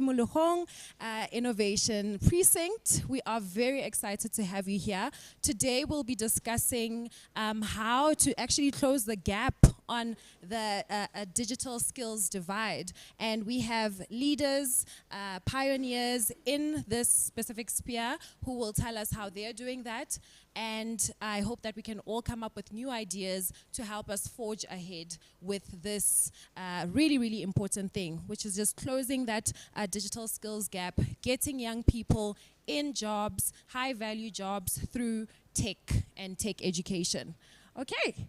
Tshimolohong Innovation Precinct. We are very excited to have you here. Today we'll be discussing how to actually close the gap on the digital skills divide. And we have leaders, pioneers in this specific sphere who will tell us how they're doing that. And I hope that we can all come up with new ideas to help us forge ahead with this really, really important thing, which is just closing that digital skills gap, getting young people in jobs, high-value jobs through tech and tech education. Okay,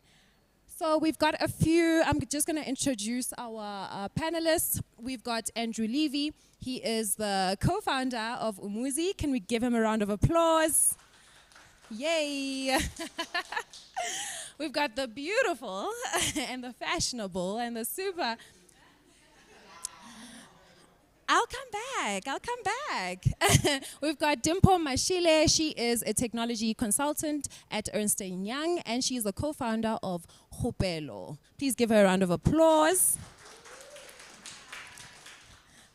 so we've got a few. I'm just going to introduce our panelists. We've got Andrew Levy. He is the co-founder of Umuzi. Can we give him a round of applause? Yay! We've got the beautiful and the fashionable and the super. I'll come back. We've got Dimpo Mashile. She is a technology consultant at Ernst & Young, and she's the co-founder of Hopelo. Please give her a round of applause.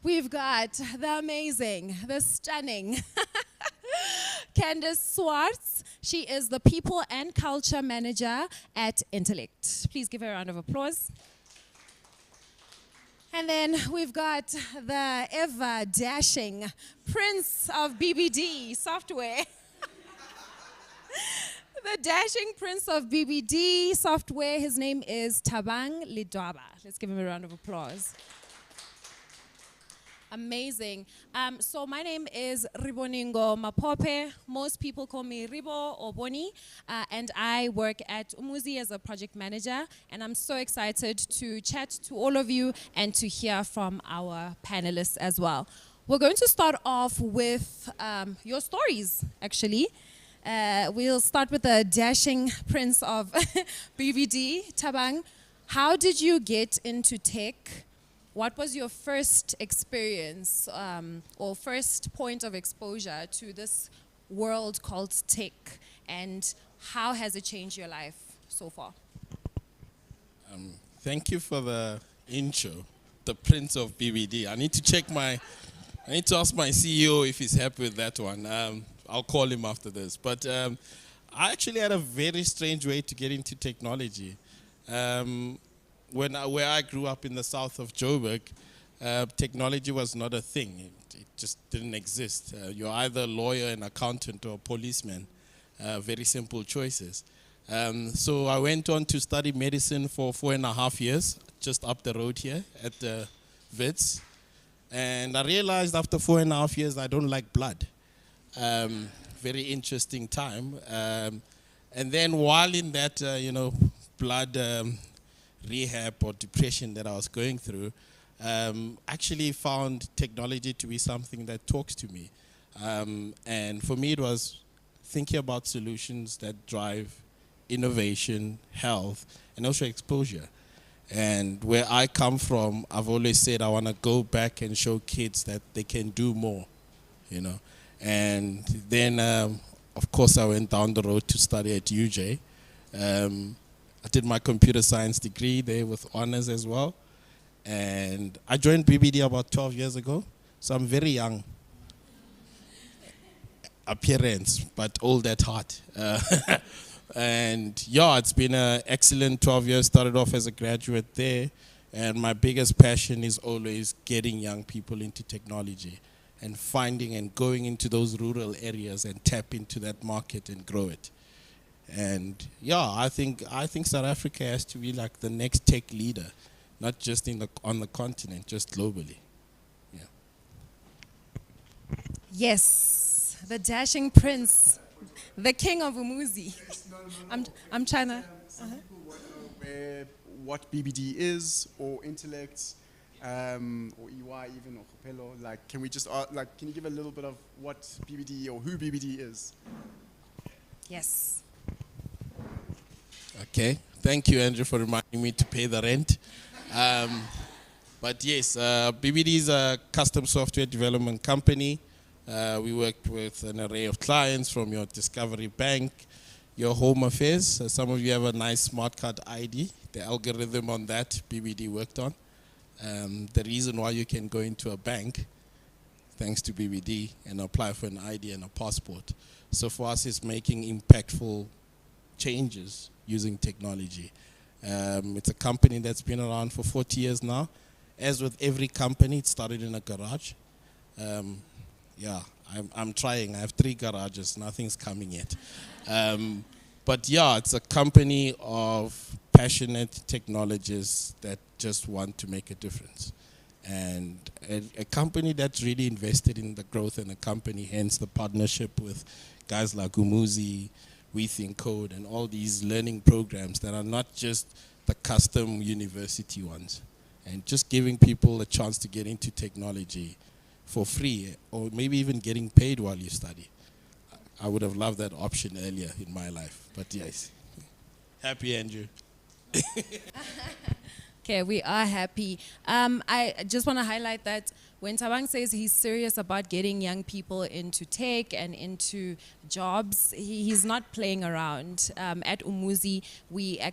We've got the amazing, the stunning Candace Swartz. She is the People and Culture Manager at Intellect. Please give her a round of applause. And then we've got the ever-dashing Prince of BBD software. The dashing Prince of BBD software, his name is Thabang Lidwaba. Let's give him a round of applause. Amazing. So my name is Riboningo Mapope. Most people call me Ribo or Boni. And I work at Umuzi as a project manager. And I'm so excited to chat to all of you and to hear from our panelists as well. We're going to start off with your stories, actually. We'll start with the dashing Prince of BBD, Thabang. How did you get into tech? What was your first experience or first point of exposure to this world called tech, and how has it changed your life so far? Thank you for the intro, the Prince of BBD. I need to ask my CEO if he's happy with that one. I'll call him after this. But I actually had a very strange way to get into technology. Where I grew up in the south of Joburg, technology was not a thing. It just didn't exist. You're either a lawyer, an accountant, or a policeman. Very simple choices. So I went on to study medicine for 4.5 years, just up the road here at the Wits. And I realized after 4.5 years, I don't like blood. Very interesting time. And then while in that, blood rehab or depression that I was going through, actually found technology to be something that talks to me. And for me, it was thinking about solutions that drive innovation, health, and also exposure. And where I come from, I've always said I want to go back and show kids that they can do more, And then, of course, I went down the road to study at UJ. I did my computer science degree there with honors as well. And I joined BBD about 12 years ago. So I'm very young. Appearance, but old at heart. And yeah, it's been an excellent 12 years. Started off as a graduate there. And my biggest passion is always getting young people into technology and finding and going into those rural areas and tap into that market and grow it. And yeah, I think South Africa has to be like the next tech leader, not just on the continent, just globally. Yeah. Yes, the dashing prince, the king of Umuzi. I'm trying to. Some people want to know what BBD is, or Intellect, or EY even, or Hopelo. Like, can we just can you give a little bit of what BBD or who BBD is? Yes. Okay, thank you, Andrew, for reminding me to pay the rent. But yes, BBD is a custom software development company. We work with an array of clients from your Discovery Bank, your Home Affairs. Some of you have a nice smart card ID. The algorithm on that BBD worked on. The reason why you can go into a bank thanks to BBD, and apply for an ID and a passport. So for us, it's making impactful changes using technology. It's a company that's been around for 40 years now. As with every company, it started in a garage. Yeah, I'm trying. I have 3 garages. Nothing's coming yet. But yeah, it's a company of passionate technologists that just want to make a difference. And a company that's really invested in the growth in the company, hence the partnership with guys like Umuzi, We Think Code, and all these learning programs that are not just the custom university ones. And just giving people a chance to get into technology for free, or maybe even getting paid while you study. I would have loved that option earlier in my life, but yes. Happy, Andrew. Okay, we are happy. I just want to highlight that when Tabang says he's serious about getting young people into tech and into jobs, he's not playing around. At Umuzi, we are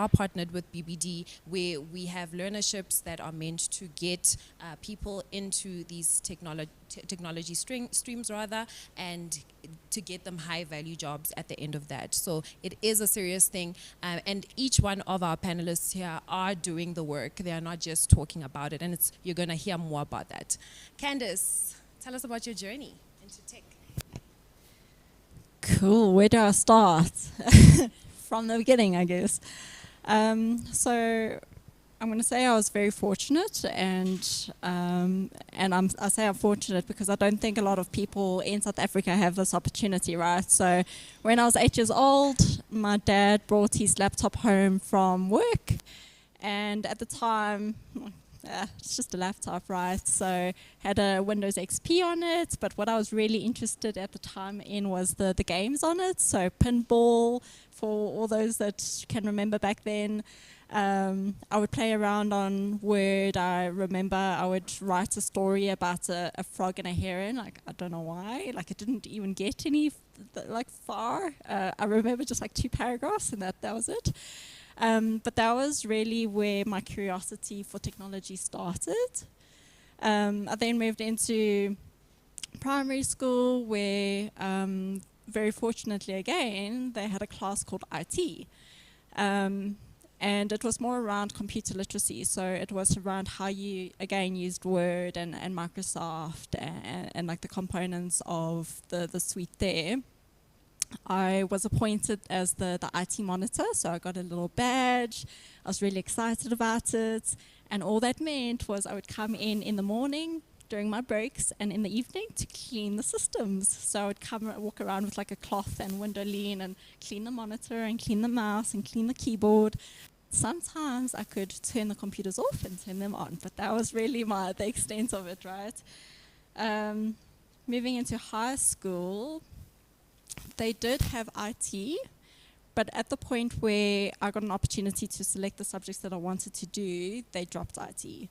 partnered with BBD, where we have learnerships that are meant to get people into these technology streams rather, and to get them high value jobs at the end of that. So it is a serious thing, and each one of our panelists here are doing the work. They are not just talking about it, and you're going to hear more about that. Candice, tell us about your journey into tech. Cool, where do I start? From the beginning, I guess. So I'm going to say I was very fortunate, and I say I'm fortunate because I don't think a lot of people in South Africa have this opportunity, right? So when I was 8 years old, my dad brought his laptop home from work, and at the time, it's just a laptop, right? So had a Windows XP on it, but what I was really interested at the time in was the games on it. So pinball, for all those that can remember back then. I would play around on Word. I remember I would write a story about a frog and a heron. Like, I don't know why. Like, it didn't even get any far. I remember just like 2 paragraphs, and that was it. But that was really where my curiosity for technology started. I then moved into primary school, where very fortunately again, they had a class called IT. And it was more around computer literacy. So it was around how you, again, used Word and Microsoft and like the components of the suite there. I was appointed as the IT monitor, so I got a little badge. I was really excited about it. And all that meant was I would come in the morning during my breaks and in the evening to clean the systems. So I would walk around with like a cloth and window lean and clean the monitor and clean the mouse and clean the keyboard. Sometimes I could turn the computers off and turn them on, but that was really the extent of it, right? Moving into high school, they did have IT, but at the point where I got an opportunity to select the subjects that I wanted to do, they dropped IT.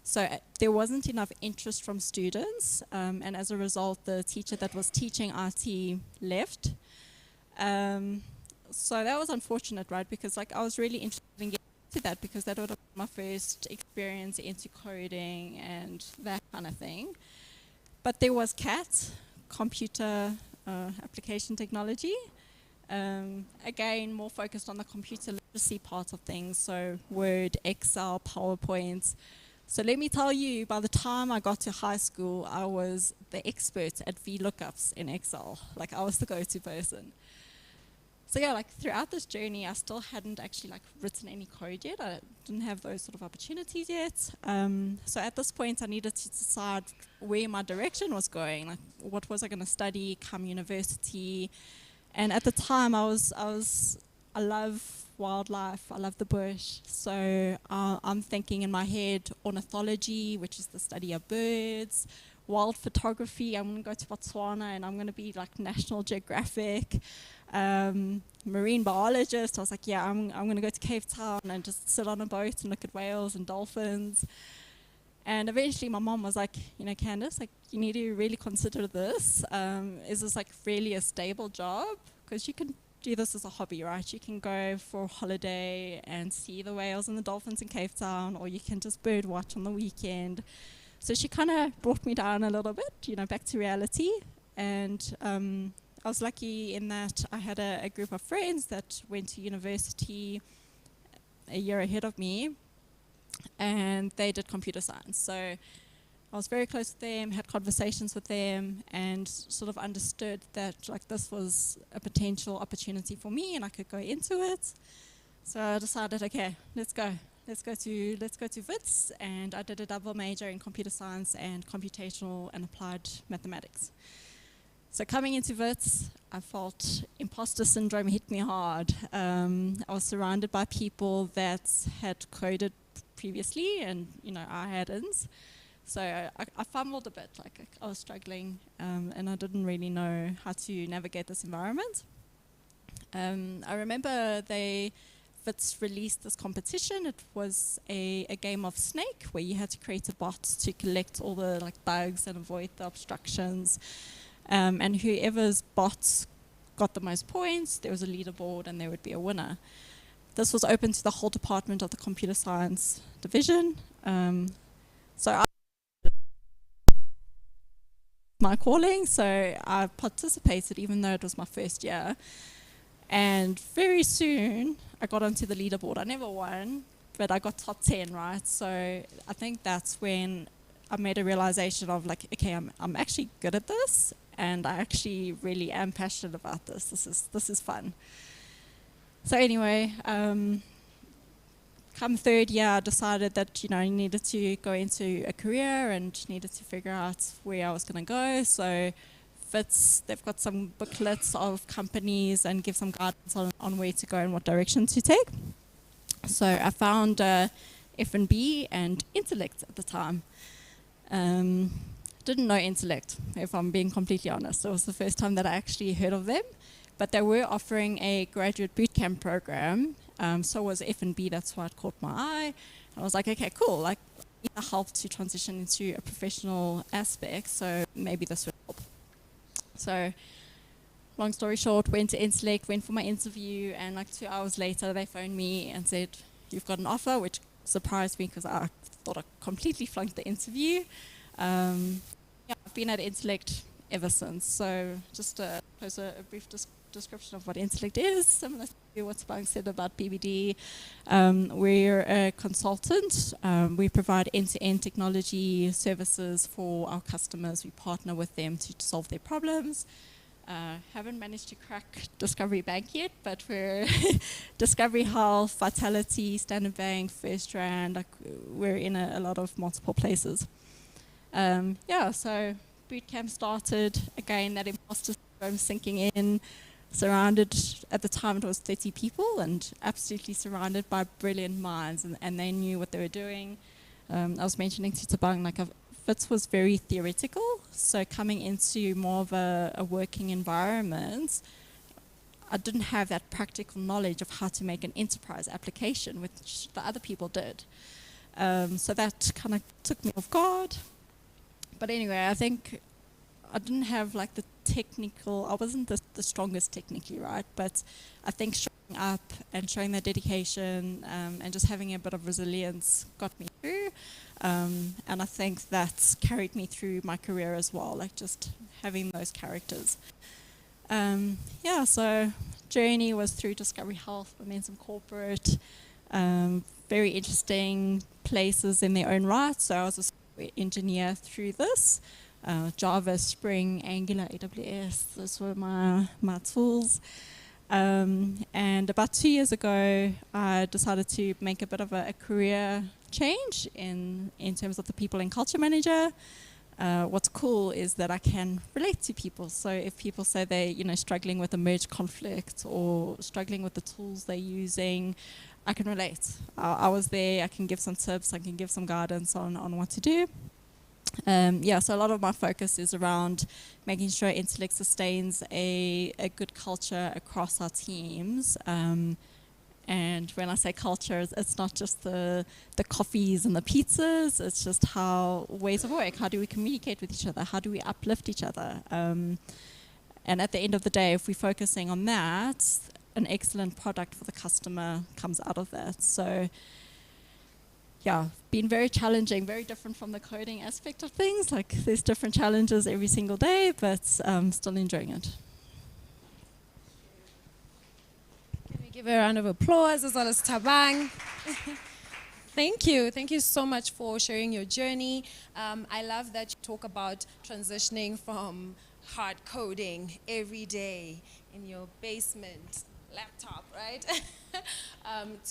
So there wasn't enough interest from students, and as a result, the teacher that was teaching IT left. So that was unfortunate, right? Because like I was really interested in getting into that, because that would have been my first experience into coding and that kind of thing. But there was CAT, computer application technology. Again, more focused on the computer literacy part of things, so Word, Excel, PowerPoint. So let me tell you, by the time I got to high school, I was the expert at VLOOKUPs in Excel. Like, I was the go-to person. So yeah, like throughout this journey, I still hadn't actually like written any code yet. I didn't have those sort of opportunities yet. So at this point, I needed to decide where my direction was going. Like, what was I going to study come university? And at the time, I love wildlife. I love the bush. So I'm thinking in my head ornithology, which is the study of birds. Wild photography. I'm going to go to Botswana and I'm going to be like National Geographic. Marine biologist. I was like, yeah, I'm going to go to Cape Town and just sit on a boat and look at whales and dolphins. And eventually my mom was like, you know, Candice, like, you need to really consider this. Is this like really a stable job? Because you can do this as a hobby, right? You can go for a holiday and see the whales and the dolphins in Cape Town, or you can just bird watch on the weekend. So she kind of brought me down a little bit, you know, back to reality. And I was lucky in that I had a group of friends that went to university a year ahead of me, and they did computer science. So I was very close with them, had conversations with them, and sort of understood that like this was a potential opportunity for me, and I could go into it. So I decided, okay, let's go to Wits, and I did a double major in computer science and computational and applied mathematics. So coming into Wits, I felt imposter syndrome hit me hard. I was surrounded by people that had coded previously, and you know I hadn't. So I fumbled a bit, like I was struggling, and I didn't really know how to navigate this environment. I remember Wits released this competition. It was a game of Snake, where you had to create a bot to collect all the like bugs and avoid the obstructions. And whoever's bots got the most points, there was a leaderboard and there would be a winner. This was open to the whole department of the computer science division. So my calling, so I participated even though it was my first year. And very soon I got onto the leaderboard. I never won, but I got top 10, right? So I think that's when I made a realization of like, okay, I'm actually good at this, and I actually really am passionate about this. This is fun. So anyway, come third year, I decided that I needed to go into a career and needed to figure out where I was going to go. So Wits, they've got some booklets of companies and give some guidance on where to go and what direction to take. So I found F&B and Intellect at the time. Didn't know Intellect, if I'm being completely honest. It was the first time that I actually heard of them. But they were offering a graduate bootcamp program. So was F&B, that's why it caught my eye. I was like, okay, cool. Like, I need help to transition into a professional aspect, so maybe this would help. So, long story short, went to Intellect, went for my interview, and like 2 hours later, they phoned me and said, you've got an offer, which surprised me because I thought I completely flunked the interview. I've been at Intellect ever since. So just to close a brief description of what Intellect is, similar to what Spang said about BBD. We're a consultant. We provide end-to-end technology services for our customers. We partner with them to solve their problems. Haven't managed to crack Discovery Bank yet, but we're Discovery Health, Vitality, Standard Bank, First Rand. Like, we're in a lot of multiple places. So bootcamp started. Again, that imposter syndrome sinking in. Surrounded, at the time it was 30 people, and absolutely surrounded by brilliant minds, and they knew what they were doing. I was mentioning to Tabang, like Wits was very theoretical, so coming into more of a working environment, I didn't have that practical knowledge of how to make an enterprise application, which the other people did. So that kind of took me off guard. But anyway, I think I didn't have like the technical, I wasn't the strongest technically, right? But I think showing up and showing that dedication and just having a bit of resilience got me through. And I think that's carried me through my career as well, like just having those characters. So journey was through Discovery Health, Momentum Corporate, very interesting places in their own right. So I was a software engineer through this. Java, Spring, Angular, AWS, those were my tools. And about 2 years ago, I decided to make a bit of a career change in terms of the people and culture manager. What's cool is that I can relate to people. So if people say they're struggling with a merge conflict or struggling with the tools they're using, I can relate. I was there, I can give some tips, I can give some guidance on what to do. So a lot of my focus is around making sure Intellect sustains a good culture across our teams. And when I say culture, it's not just the coffees and the pizzas, it's just how ways of work, how do we communicate with each other, how do we uplift each other. And at the end of the day, if we're focusing on that, an excellent product for the customer comes out of that. So yeah, been very challenging, very different from the coding aspect of things. Like there's different challenges every single day, but still enjoying it. Can we give her a round of applause as well as Tabang? Thank you. Thank you so much for sharing your journey. I love that you talk about transitioning from hard coding every day in your basement laptop, right?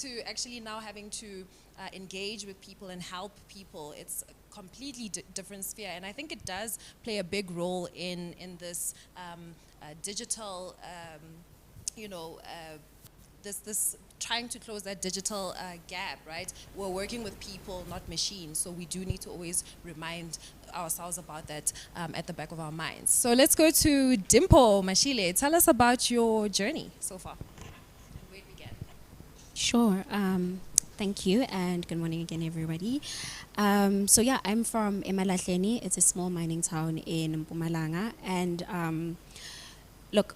To actually now having to engage with people and help people. It's a completely different sphere. And I think it does play a big role in this digital, you know, this trying to close that digital gap, right? We're working with people, not machines, so we do need to always remind ourselves about that at the back of our minds. So let's go to Dimpo Mashile. Tell us about your journey so far and where it began. Sure. Thank you, and good morning again, everybody. So yeah, I'm from Emalahleni. It's a small mining town in Mpumalanga, and look,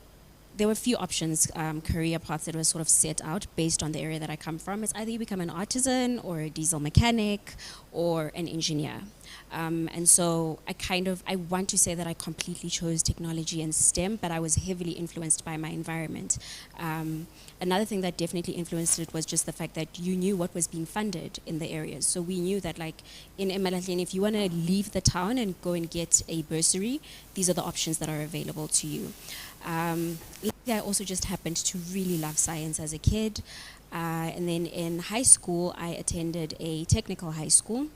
there were a few options, career paths that were sort of set out based on the area that I come from. It's either you become an artisan or a diesel mechanic or an engineer. And so I want to say that I completely chose technology and STEM, but I was heavily influenced by my environment. Another thing that definitely influenced it was just the fact that you knew what was being funded in the areas. So we knew that, like in Emalahleni, if you want to leave the town and go and get a bursary, these are the options that are available to you. I also just happened to really love science as a kid. And then in high school, I attended a technical high school.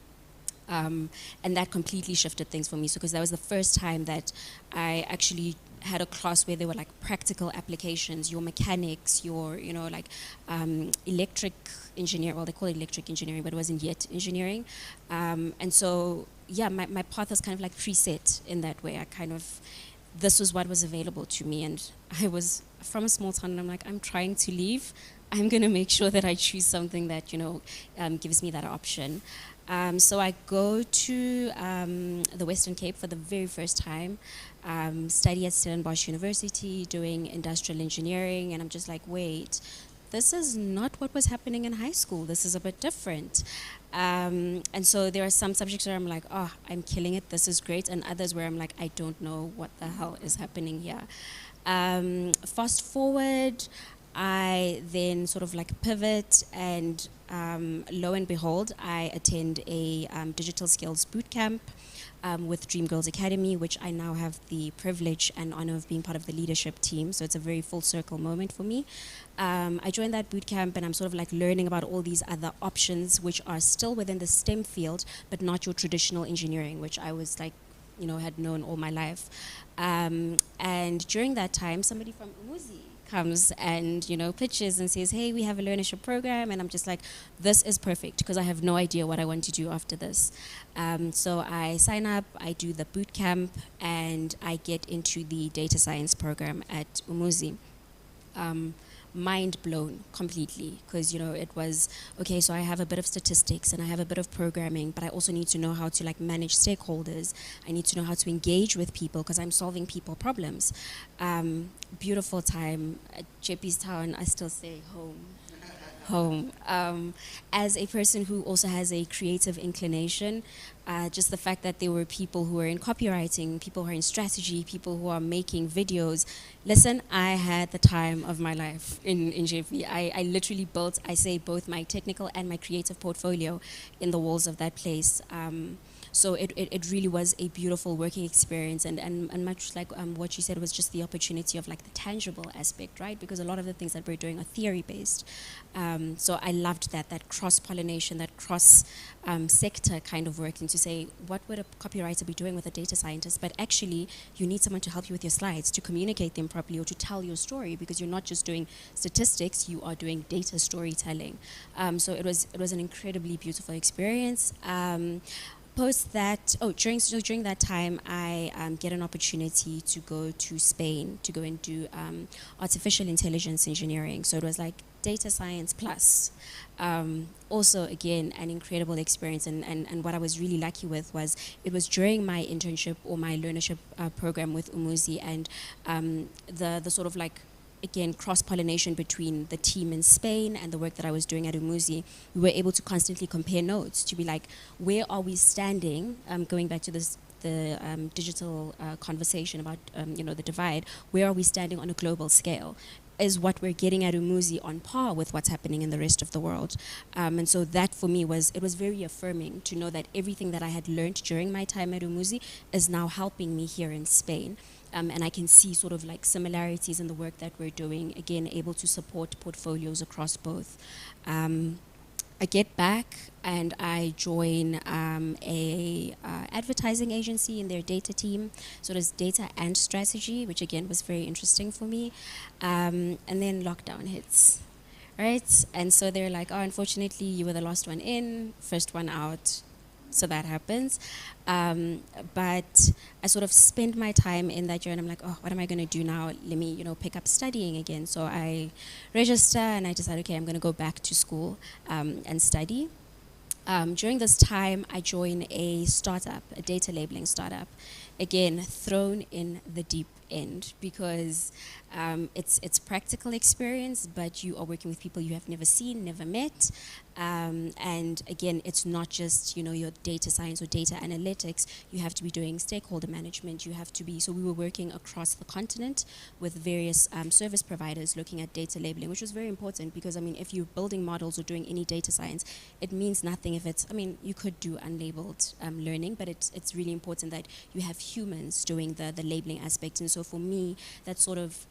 And that completely shifted things for me. So, because that was the first time that I actually had a class where there were like practical applications, your mechanics, your, electric engineer, well, they call it electric engineering, but it wasn't yet engineering. And so, yeah, my path was kind of like preset in that way. This was what was available to me, and I was from a small town, and I'm like, I'm trying to leave. I'm going to make sure that I choose something that, gives me that option. So I go to the Western Cape for the very first time, study at Stellenbosch University, doing industrial engineering, and I'm just like, wait, this is not what was happening in high school. This is a bit different. And so there are some subjects where I'm like, oh, I'm killing it, this is great, and others where I'm like, I don't know what the hell is happening here. Fast forward, I then sort of like pivot, and lo and behold, I attend a digital skills bootcamp with Dream Girls Academy, which I now have the privilege and honor of being part of the leadership team. So it's a very full circle moment for me. I joined that bootcamp, and I'm sort of like learning about all these other options which are still within the STEM field, but not your traditional engineering, which I was like, had known all my life. And during that time, somebody from Umuzi comes and pitches and says, hey, we have a learnership program, and I'm just like, this is perfect, because I have no idea what I want to do after this. So I sign up, I do the boot camp, and I get into the data science program at Umuzi. Mind blown completely, because it was okay, so I have a bit of statistics and I have a bit of programming, but I also need to know how to like manage stakeholders. I need to know how to engage with people, because I'm solving people problems. Beautiful time at JP's Town. I still say home. As a person who also has a creative inclination, just the fact that there were people who are in copywriting, people who are in strategy, people who are making videos. Listen, I had the time of my life in JP. I literally built, both my technical and my creative portfolio in the walls of that place. So it really was a beautiful working experience, and much like what you said, was just the opportunity of like the tangible aspect, right? Because a lot of the things that we're doing are theory based. So I loved that cross-pollination, that cross-sector kind of working to say, what would a copywriter be doing with a data scientist? But actually, you need someone to help you with your slides, to communicate them properly, or to tell your story, because you're not just doing statistics, you are doing data storytelling. So it was an incredibly beautiful experience. Post that, during that time, I get an opportunity to go to Spain to go and do artificial intelligence engineering. So it was like data science plus. Also, again, an incredible experience. And what I was really lucky with was, it was during my internship or my learnership program with Umuzi, and the sort of like again, cross-pollination between the team in Spain and the work that I was doing at Umuzi, we were able to constantly compare notes to be like, where are we standing? Going back to the digital conversation about the divide. Where are we standing on a global scale? Is what we're getting at Umuzi on par with what's happening in the rest of the world? And so that for me was very affirming to know that everything that I had learned during my time at Umuzi is now helping me here in Spain. And I can see sort of like similarities in the work that we're doing, again, able to support portfolios across both. I get back and I join a advertising agency in their data team. So there's data and strategy, which again was very interesting for me. And then lockdown hits, right? And so they're like, oh, unfortunately, you were the last one in, first one out. So that happens. But I sort of spend my time in that year and I'm like, oh, what am I going to do now? Let me, pick up studying again. So I register and I decide, okay, I'm going to go back to school and study. During this time, I join a startup, a data labeling startup. Again, thrown in the deep end because it's practical experience, but you are working with people you have never seen, never met. And again, it's not just, your data science or data analytics. You have to be doing stakeholder management. You have to be, so we were working across the continent with various service providers looking at data labeling, which was very important because, if you're building models or doing any data science, it means nothing if it's, you could do unlabeled learning, but it's really important that you have humans doing the labeling aspect. And so for me, that sort of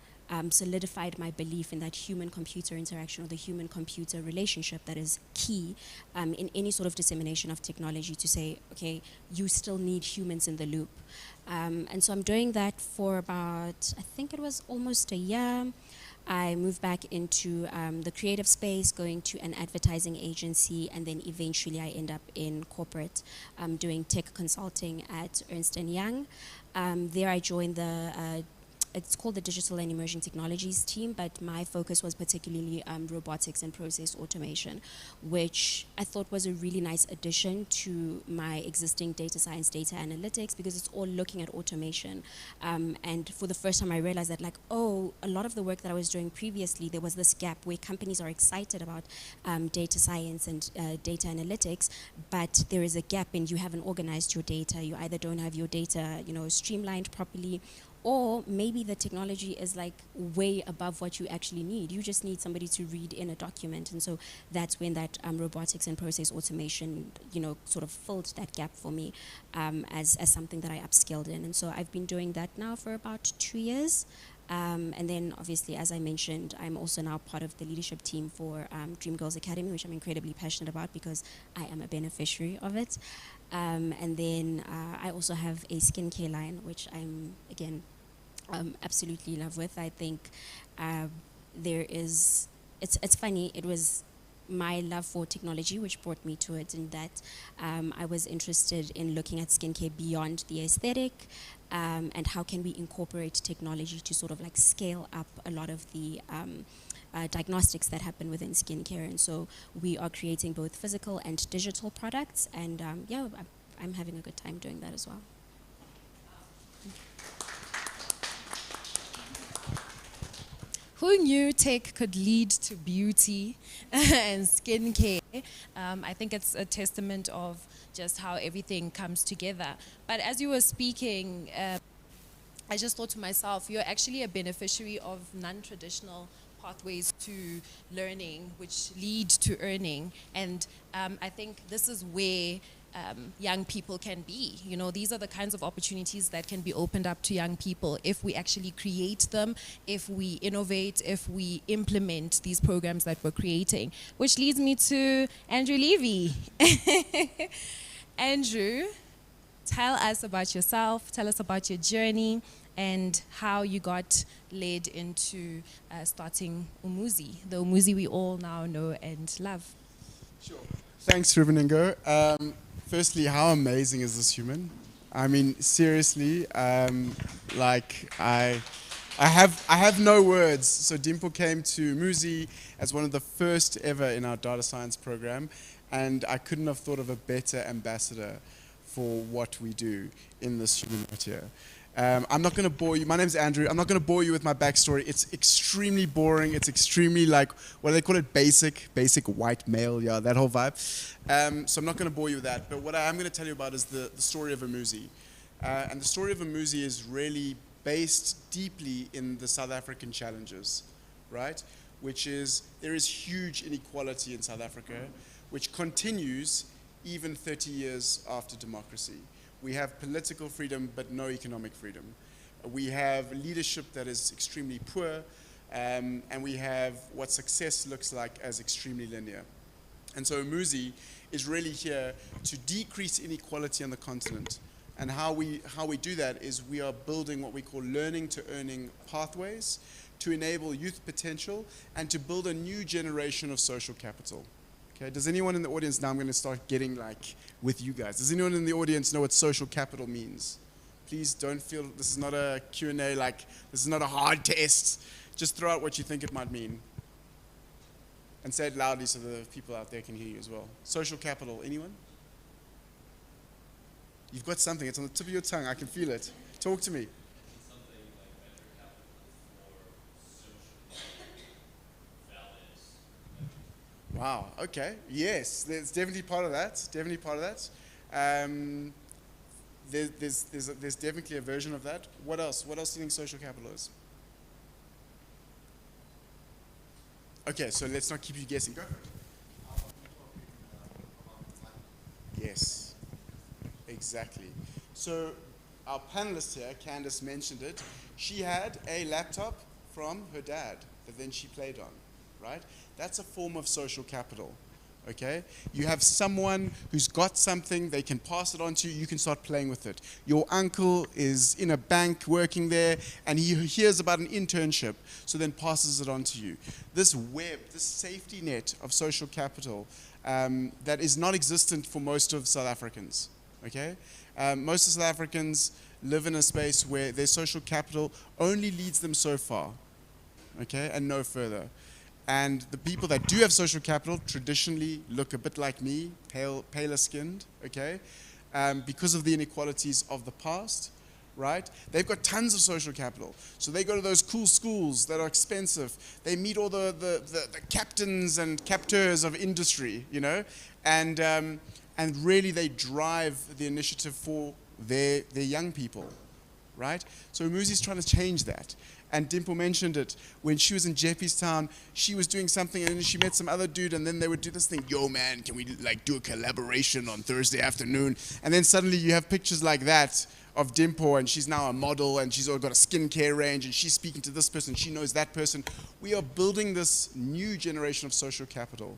solidified my belief in that human-computer interaction or the human-computer relationship that is key in any sort of dissemination of technology to say, okay, you still need humans in the loop. And so I'm doing that for about, I think it was almost a year. I moved back into the creative space, going to an advertising agency, and then eventually I end up in corporate doing tech consulting at Ernst & Young. There I joined it's called the Digital and Emerging Technologies team, but my focus was particularly robotics and process automation, which I thought was a really nice addition to my existing data science, data analytics, because it's all looking at automation. And for the first time, I realized that a lot of the work that I was doing previously, there was this gap where companies are excited about data science and data analytics, but there is a gap and you haven't organized your data. You either don't have your data, streamlined properly, or maybe the technology is way above what you actually need. You just need somebody to read in a document. And so that's when that robotics and process automation, sort of filled that gap for me as something that I upskilled in. And so I've been doing that now for about 2 years. And then obviously, as I mentioned, I'm also now part of the leadership team for Dream Girls Academy, which I'm incredibly passionate about because I am a beneficiary of it. And then I also have a skincare line, which I'm, again, absolutely in love with. I think it's funny, it was my love for technology which brought me to it, in that I was interested in looking at skincare beyond the aesthetic, and how can we incorporate technology to sort of scale up a lot of the diagnostics that happen within skincare. And so we are creating both physical and digital products, and I'm having a good time doing that as well. Who knew tech could lead to beauty and skincare? I think it's a testament of just how everything comes together. But as you were speaking, I just thought to myself, you're actually a beneficiary of non-traditional pathways to learning, which lead to earning. And I think this is where young people can be. These are the kinds of opportunities that can be opened up to young people if we actually create them, if we innovate, if we implement these programs that we're creating. Which leads me to Andrew Levy. Andrew, tell us about yourself, tell us about your journey, and how you got led into starting Umuzi, the Umuzi we all now know and love. Sure. Thanks, Rubeningo. Firstly, how amazing is this human? Seriously, I have no words. So Dimple came to Umuzi as one of the first ever in our data science program, and I couldn't have thought of a better ambassador for what we do in this human right here. I'm not going to bore you. My name's Andrew. I'm not going to bore you with my backstory. It's extremely boring. It's extremely like, what do they call it? Basic white male. Yeah, that whole vibe. So I'm not going to bore you with that. But what I am going to tell you about is the story of Umuzi. And the story of Umuzi is really based deeply in the South African challenges, right? Which is, there is huge inequality in South Africa, which continues even 30 years after democracy. We have political freedom, but no economic freedom. We have leadership that is extremely poor, and we have what success looks like as extremely linear. And so Umuzi is really here to decrease inequality on the continent. And how we do that is we are building what we call learning to earning pathways to enable youth potential and to build a new generation of social capital. Okay, does anyone in the audience, now I'm going to start getting like with you guys, does anyone in the audience know what social capital means? Please don't feel, this is not a Q&A, like this is not a hard test. Just throw out what you think it might mean. And say it loudly so the people out there can hear you as well. Social capital, anyone? You've got something, it's on the tip of your tongue, I can feel it. Talk to me. Wow, okay, yes, there's definitely part of that, definitely part of that. There's definitely a version of that. What else? What else do you think social capital is? Okay, so let's not keep you guessing. Go for it. Yes, exactly. So our panelist here, Candace mentioned it, she had a laptop from her dad that then she played on, right? That's a form of social capital, okay? You have someone who's got something, they can pass it on to you, you can start playing with it. Your uncle is in a bank working there, and he hears about an internship, so then passes it on to you. This web, this safety net of social capital that is not existent for most of South Africans, okay? Most of South Africans live in a space where their social capital only leads them so far, okay, and no further. And the people that do have social capital traditionally look a bit like me, paler skinned, okay? Because of the inequalities of the past, right? They've got tons of social capital. So they go to those cool schools that are expensive. They meet all the captains and capteurs of industry, you know? And really they drive the initiative for their young people, right? So Umuzi's trying to change that. And Dimple mentioned it, when she was in Jeppystown, she was doing something and then she met some other dude and then they would do this thing, yo man, can we like do a collaboration on Thursday afternoon? And then suddenly you have pictures like that of Dimple and she's now a model and she's all got a skincare range and she's speaking to this person, she knows that person. We are building this new generation of social capital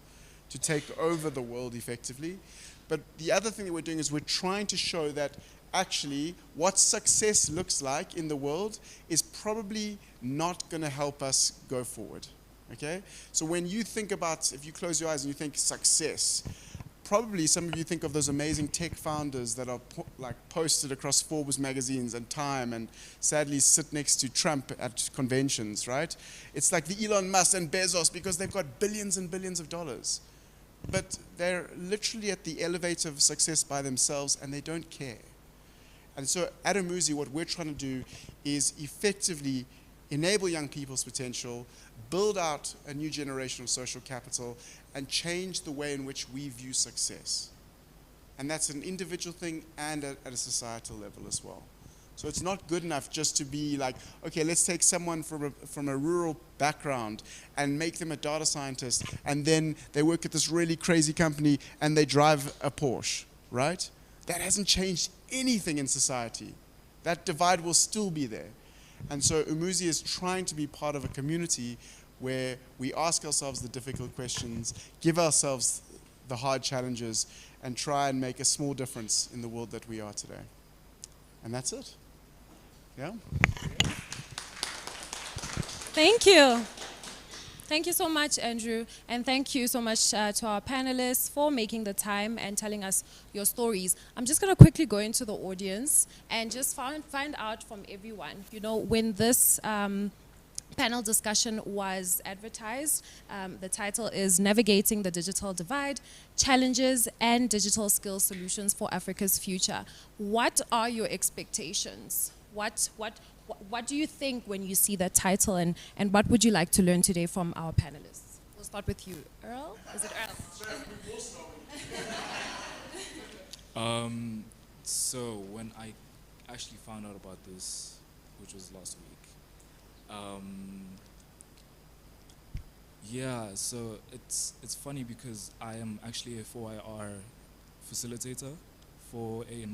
to take over the world effectively. But the other thing that we're doing is we're trying to show that actually what success looks like in the world is probably not going to help us go forward, okay? So when you think about, if you close your eyes and you think success, probably some of you think of those amazing tech founders that are like posted across Forbes magazines and Time and sadly sit next to Trump at conventions, right? It's like the Elon Musk and Bezos because they've got billions and billions of dollars. But they're literally at the elevator of success by themselves and they don't care. And so at Umuzi, what we're trying to do is effectively enable young people's potential, build out a new generation of social capital, and change the way in which we view success. And that's an individual thing and at a societal level as well. So it's not good enough just to be like, okay, let's take someone from a rural background and make them a data scientist, and then they work at this really crazy company and they drive a Porsche, right? That hasn't changed anything in society. That divide will still be there. And so Umuzi is trying to be part of a community where we ask ourselves the difficult questions, give ourselves the hard challenges, and try and make a small difference in the world that we are today. And that's it. Yeah? Thank you. Thank you so much, Andrew, and thank you so much to our panelists for making the time and telling us your stories. I'm just going to quickly go into the audience and just find out from everyone, you know, when this panel discussion was advertised, the title is Navigating the Digital Divide, Challenges and Digital Skills Solutions for Africa's Future. What are your expectations What do you think when you see that title, and what would you like to learn today from our panelists? We'll start with you, Earl. Is it Earl? So when I actually found out about this, which was last week, yeah, so it's funny because I am actually a 4IR facilitator for a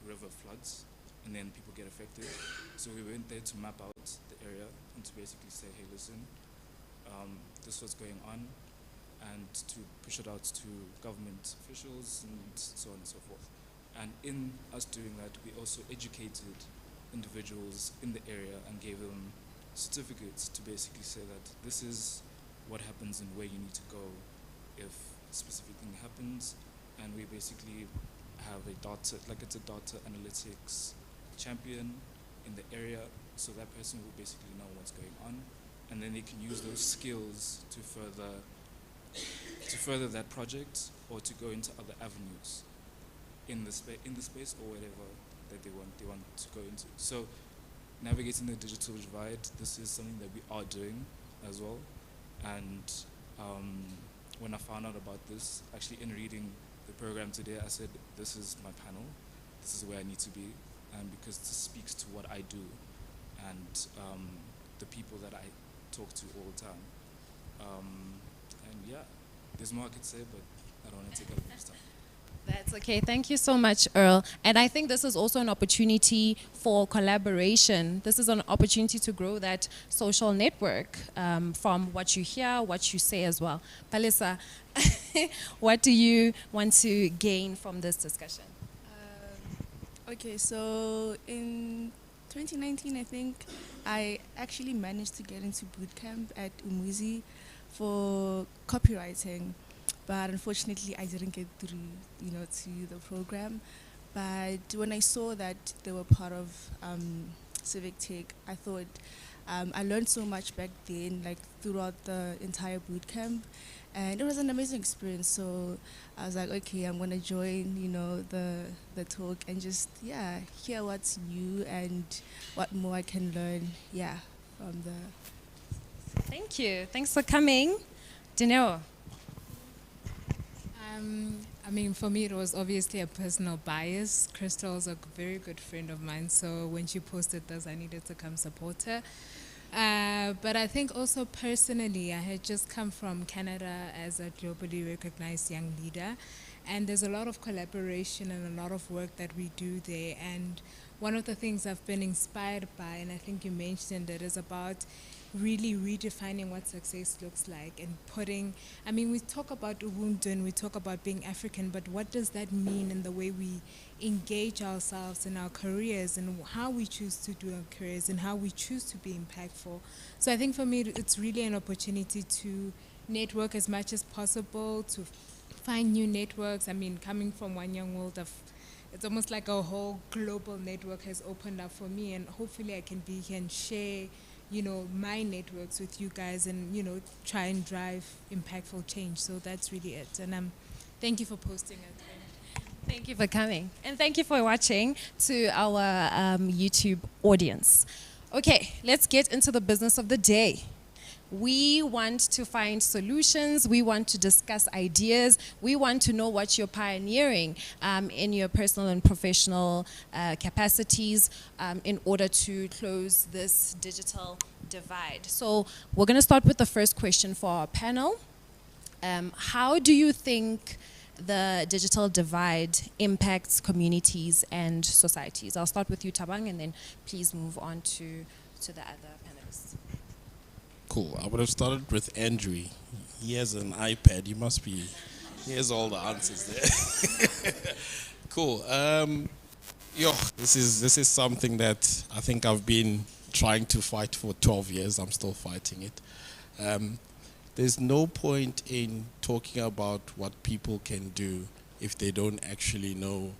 river floods, and then people get affected. So we went there to map out the area and to basically say, hey, listen, this was going on, and to push it out to government officials and so on and so forth. And in us doing that, we also educated individuals in the area and gave them certificates to basically say that this is what happens and where you need to go if a specific thing happens. And we basically have a data, like it's a data analytics champion in the area, so that person will basically know what's going on, and then they can use those skills to further that project or to go into other avenues in the space or whatever that they want to go into. So navigating the digital divide, this is something that we are doing as well. And when I found out about this, actually in reading the program today, I said, this is my panel, this is where I need to be, and because this speaks to what I do and the people that I talk to all the time. And yeah, there's more I could say, but I don't want to take up much time. That's okay. Thank you so much, Earl. And I think this is also an opportunity for collaboration. This is an opportunity to grow that social network from what you hear, what you say as well. Palisa, what do you want to gain from this discussion? Okay, so in 2019, I think I actually managed to get into boot camp at Umuzi for copywriting. But unfortunately, I didn't get through, to the program. But when I saw that they were part of Civic Tech, I thought I learned so much back then, like throughout the entire boot camp, and it was an amazing experience. So I was like, okay, I'm gonna join, the talk and just hear what's new and what more I can learn, from the. Thank you. Thanks for coming, Dineo. For me, it was obviously a personal bias. Crystal's a very good friend of mine, so when she posted this, I needed to come support her. But I think also personally, I had just come from Canada as a globally recognized young leader, and there's a lot of collaboration and a lot of work that we do there. And one of the things I've been inspired by, and I think you mentioned it, is about really redefining what success looks like and we talk about Ubuntu and we talk about being African, but what does that mean in the way we engage ourselves in our careers and how we choose to do our careers and how we choose to be impactful. So I think for me, it's really an opportunity to network as much as possible, to find new networks. Coming from One Young World, it's almost like a whole global network has opened up for me, and hopefully I can be here and share my networks with you guys and, try and drive impactful change. So that's really it. And thank you for posting it. Thank you for coming. And thank you for watching to our YouTube audience. Okay, let's get into the business of the day. We want to find solutions. We want to discuss ideas. We want to know what you're pioneering in your personal and professional capacities in order to close this digital divide. So we're going to start with the first question for our panel. How do you think the digital divide impacts communities and societies? I'll start with you, Tabang, and then please move on to the other panelists. Cool. I would have started with Andrew. He has an iPad. He has all the answers there. Cool. This is something that I think I've been trying to fight for 12 years. I'm still fighting it. There's no point in talking about what people can do if they don't actually know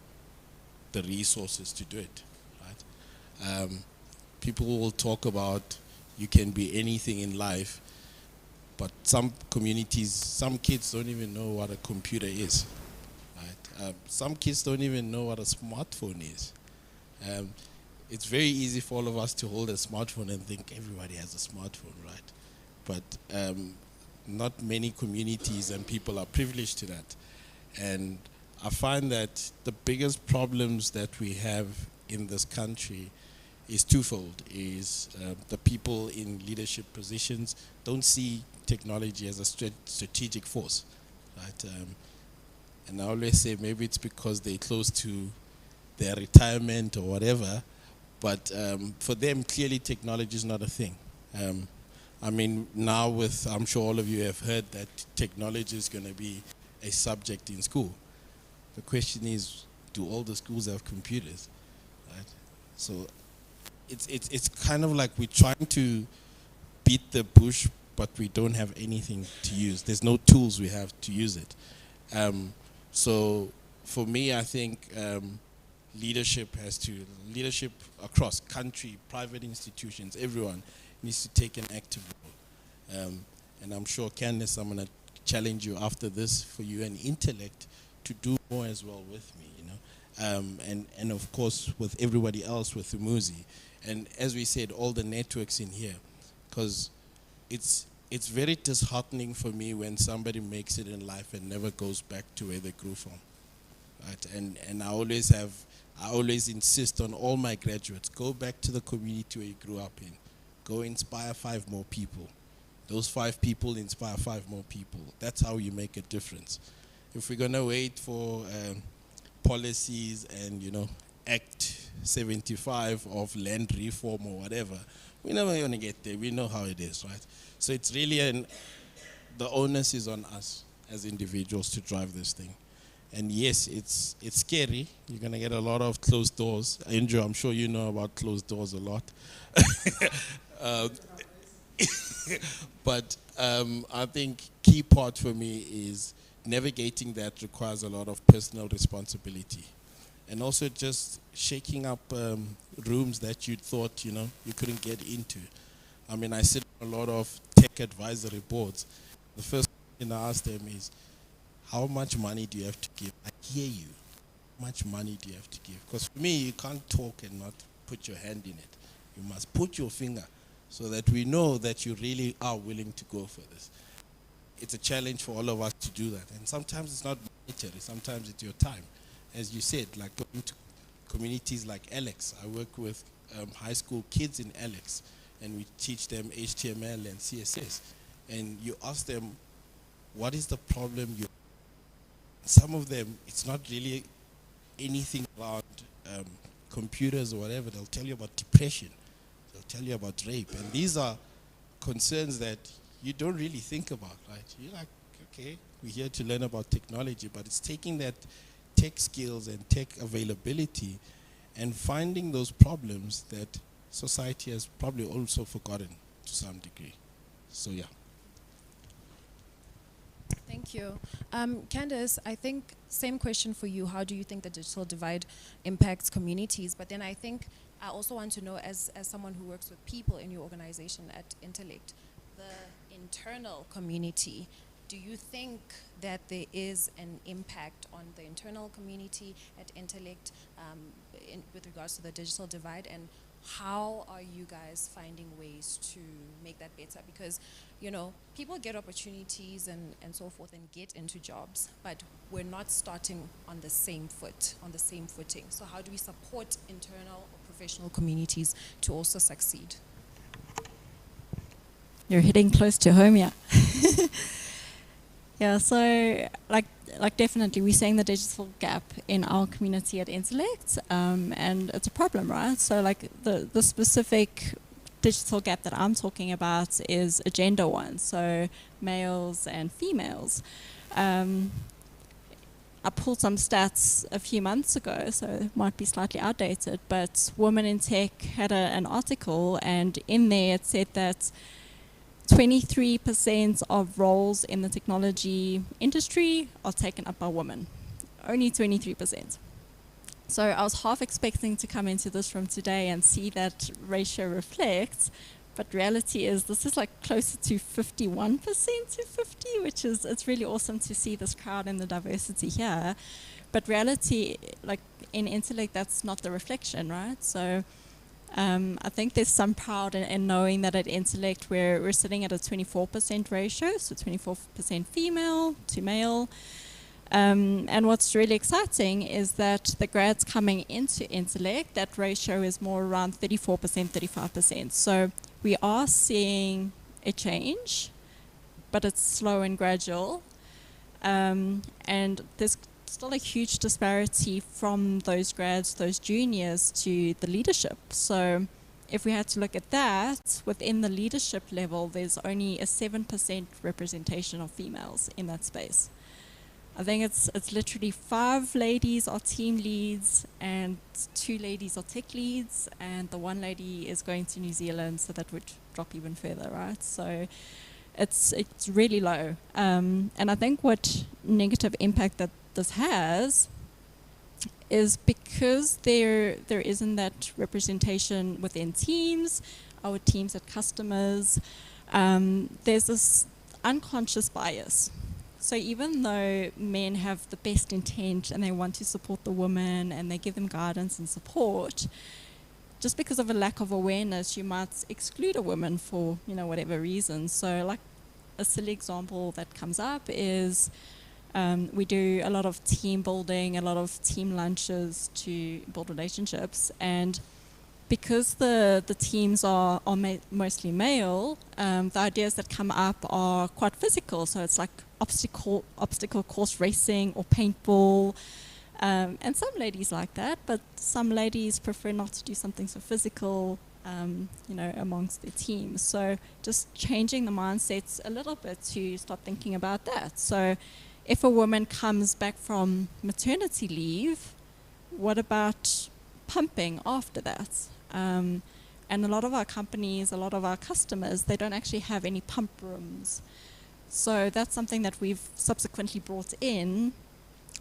the resources to do it, right? People will talk about you can be anything in life, but some communities, some kids don't even know what a computer is, right? Some kids don't even know what a smartphone is. It's very easy for all of us to hold a smartphone and think everybody has a smartphone, right? But not many communities and people are privileged to that. And I find that the biggest problems that we have in this country is twofold. The people in leadership positions don't see technology as a strategic force, right? And I always say maybe it's because they're close to their retirement or whatever, but for them, clearly technology is not a thing. I mean, now I'm sure all of you have heard that technology is going to be a subject in school. The question is, do all the schools have computers, right? So it's kind of like we're trying to beat the bush, but we don't have anything to use. There's no tools we have to use it. So for me, I think leadership across country, private institutions, everyone needs to take an active role. And I'm sure, Candace, I'm going to challenge you after this for you and intellect to do more as well with me, you know. And of course with everybody else with Umuzi. And as we said, all the networks in here, because it's very disheartening for me when somebody makes it in life and never goes back to where they grew from, right? And I always insist on all my graduates, go back to the community where you grew up in. Go inspire 5 more people. Those 5 people inspire 5 more people. That's how you make a difference. If we're going to wait for policies and, you know, Act 75 of land reform or whatever, we're never going to get there. We know how it is, right? So it's really the onus is on us as individuals to drive this thing. And yes, it's scary. You're going to get a lot of closed doors. Andrew, I'm sure you know about closed doors a lot. But I think key part for me is navigating that requires a lot of personal responsibility. And also just shaking up rooms that you thought, you know, you couldn't get into. I mean, I sit on a lot of tech advisory boards. The first question I ask them is, how much money do you have to give? I hear you. How much money do you have to give? Because for me, you can't talk and not put your hand in it. You must put your finger so that we know that you really are willing to go for this. It's a challenge for all of us to do that. And sometimes it's not monetary, sometimes it's your time. As you said, like going to communities like Alex. I work with high school kids in Alex, and we teach them HTML and CSS. And you ask them, what is the problem? Some of them, it's not really anything around computers or whatever. They'll tell you about depression. They'll tell you about rape. And these are concerns that you don't really think about, right? You're like, okay, we're here to learn about technology, but it's taking that tech skills and tech availability and finding those problems that society has probably also forgotten to some degree. So yeah. Thank you. Candace, I think same question for you. How do you think the digital divide impacts communities? But then I think I also want to know, as someone who works with people in your organization at Intellect, the internal community, do you think that there is an impact on the internal community at Intellect with regards to the digital divide? And how are you guys finding ways to make that better? Because, you know, people get opportunities and so forth and get into jobs, but we're not starting on the same footing. So how do we support internal or professional communities to also succeed? You're hitting close to home, yeah. Yeah, so like definitely we're seeing the digital gap in our community at Intellect, and it's a problem, right? So like the specific digital gap that I'm talking about is a gender one, so males and females. I pulled some stats a few months ago, so it might be slightly outdated, but Women in Tech had an article, and in there it said that 23% of roles in the technology industry are taken up by women. Only 23%. So I was half expecting to come into this room today and see that ratio reflect, but reality is this is like closer to 51% to 50, which is, it's really awesome to see this crowd and the diversity here. But reality, like in Intellect, that's not the reflection, right? So I think there's some pride in knowing that at Intellect we're sitting at a 24% ratio, so 24% female to male. And what's really exciting is that the grads coming into Intellect, that ratio is more around 34%, 35%. So we are seeing a change, but it's slow and gradual. And there's still a huge disparity from those grads, those juniors, to the leadership. So if we had to look at that, within the leadership level, there's only a 7% representation of females in that space. I think it's literally 5 ladies are team leads and 2 ladies are tech leads, and the 1 lady is going to New Zealand, so that would drop even further, right? So it's really low. And I think what negative impact that this has is because there isn't that representation within teams, our teams at customers, there's this unconscious bias. So even though men have the best intent and they want to support the women and they give them guidance and support, just because of a lack of awareness, you might exclude a woman for, you know, whatever reason. So like a silly example that comes up is we do a lot of team building, a lot of team lunches to build relationships, and because the teams are mostly male, the ideas that come up are quite physical. So it's like obstacle course racing or paintball, and some ladies like that, but some ladies prefer not to do something so physical, you know, amongst their teams. So just changing the mindsets a little bit to start thinking about that. So if a woman comes back from maternity leave, what about pumping after that? And a lot of our companies, a lot of our customers, they don't actually have any pump rooms. So that's something that we've subsequently brought in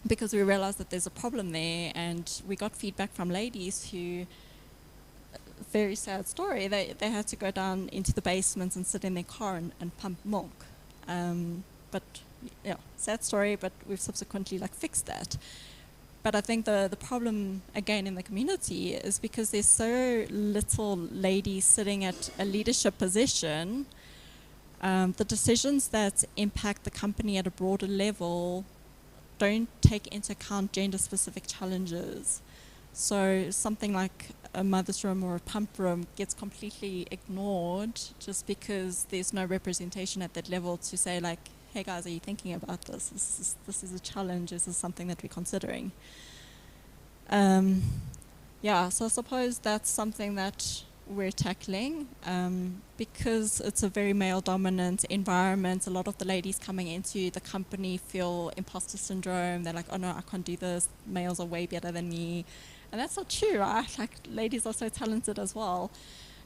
because we realized that there's a problem there, and we got feedback from ladies who, very sad story, they had to go down into the basement and sit in their car and pump milk. But yeah, sad story, but we've subsequently like fixed that. But I think the problem, again, in the community is because there's so little ladies sitting at a leadership position, the decisions that impact the company at a broader level don't take into account gender-specific challenges. So something like a mother's room or a pump room gets completely ignored just because there's no representation at that level to say, like, hey guys, are you thinking about this? This is a challenge. This is something that we're considering. Yeah, so I suppose that's something that we're tackling because it's a very male-dominant environment. A lot of the ladies coming into the company feel imposter syndrome. They're like, oh no, I can't do this. Males are way better than me. And that's not true, right? Like, ladies are so talented as well.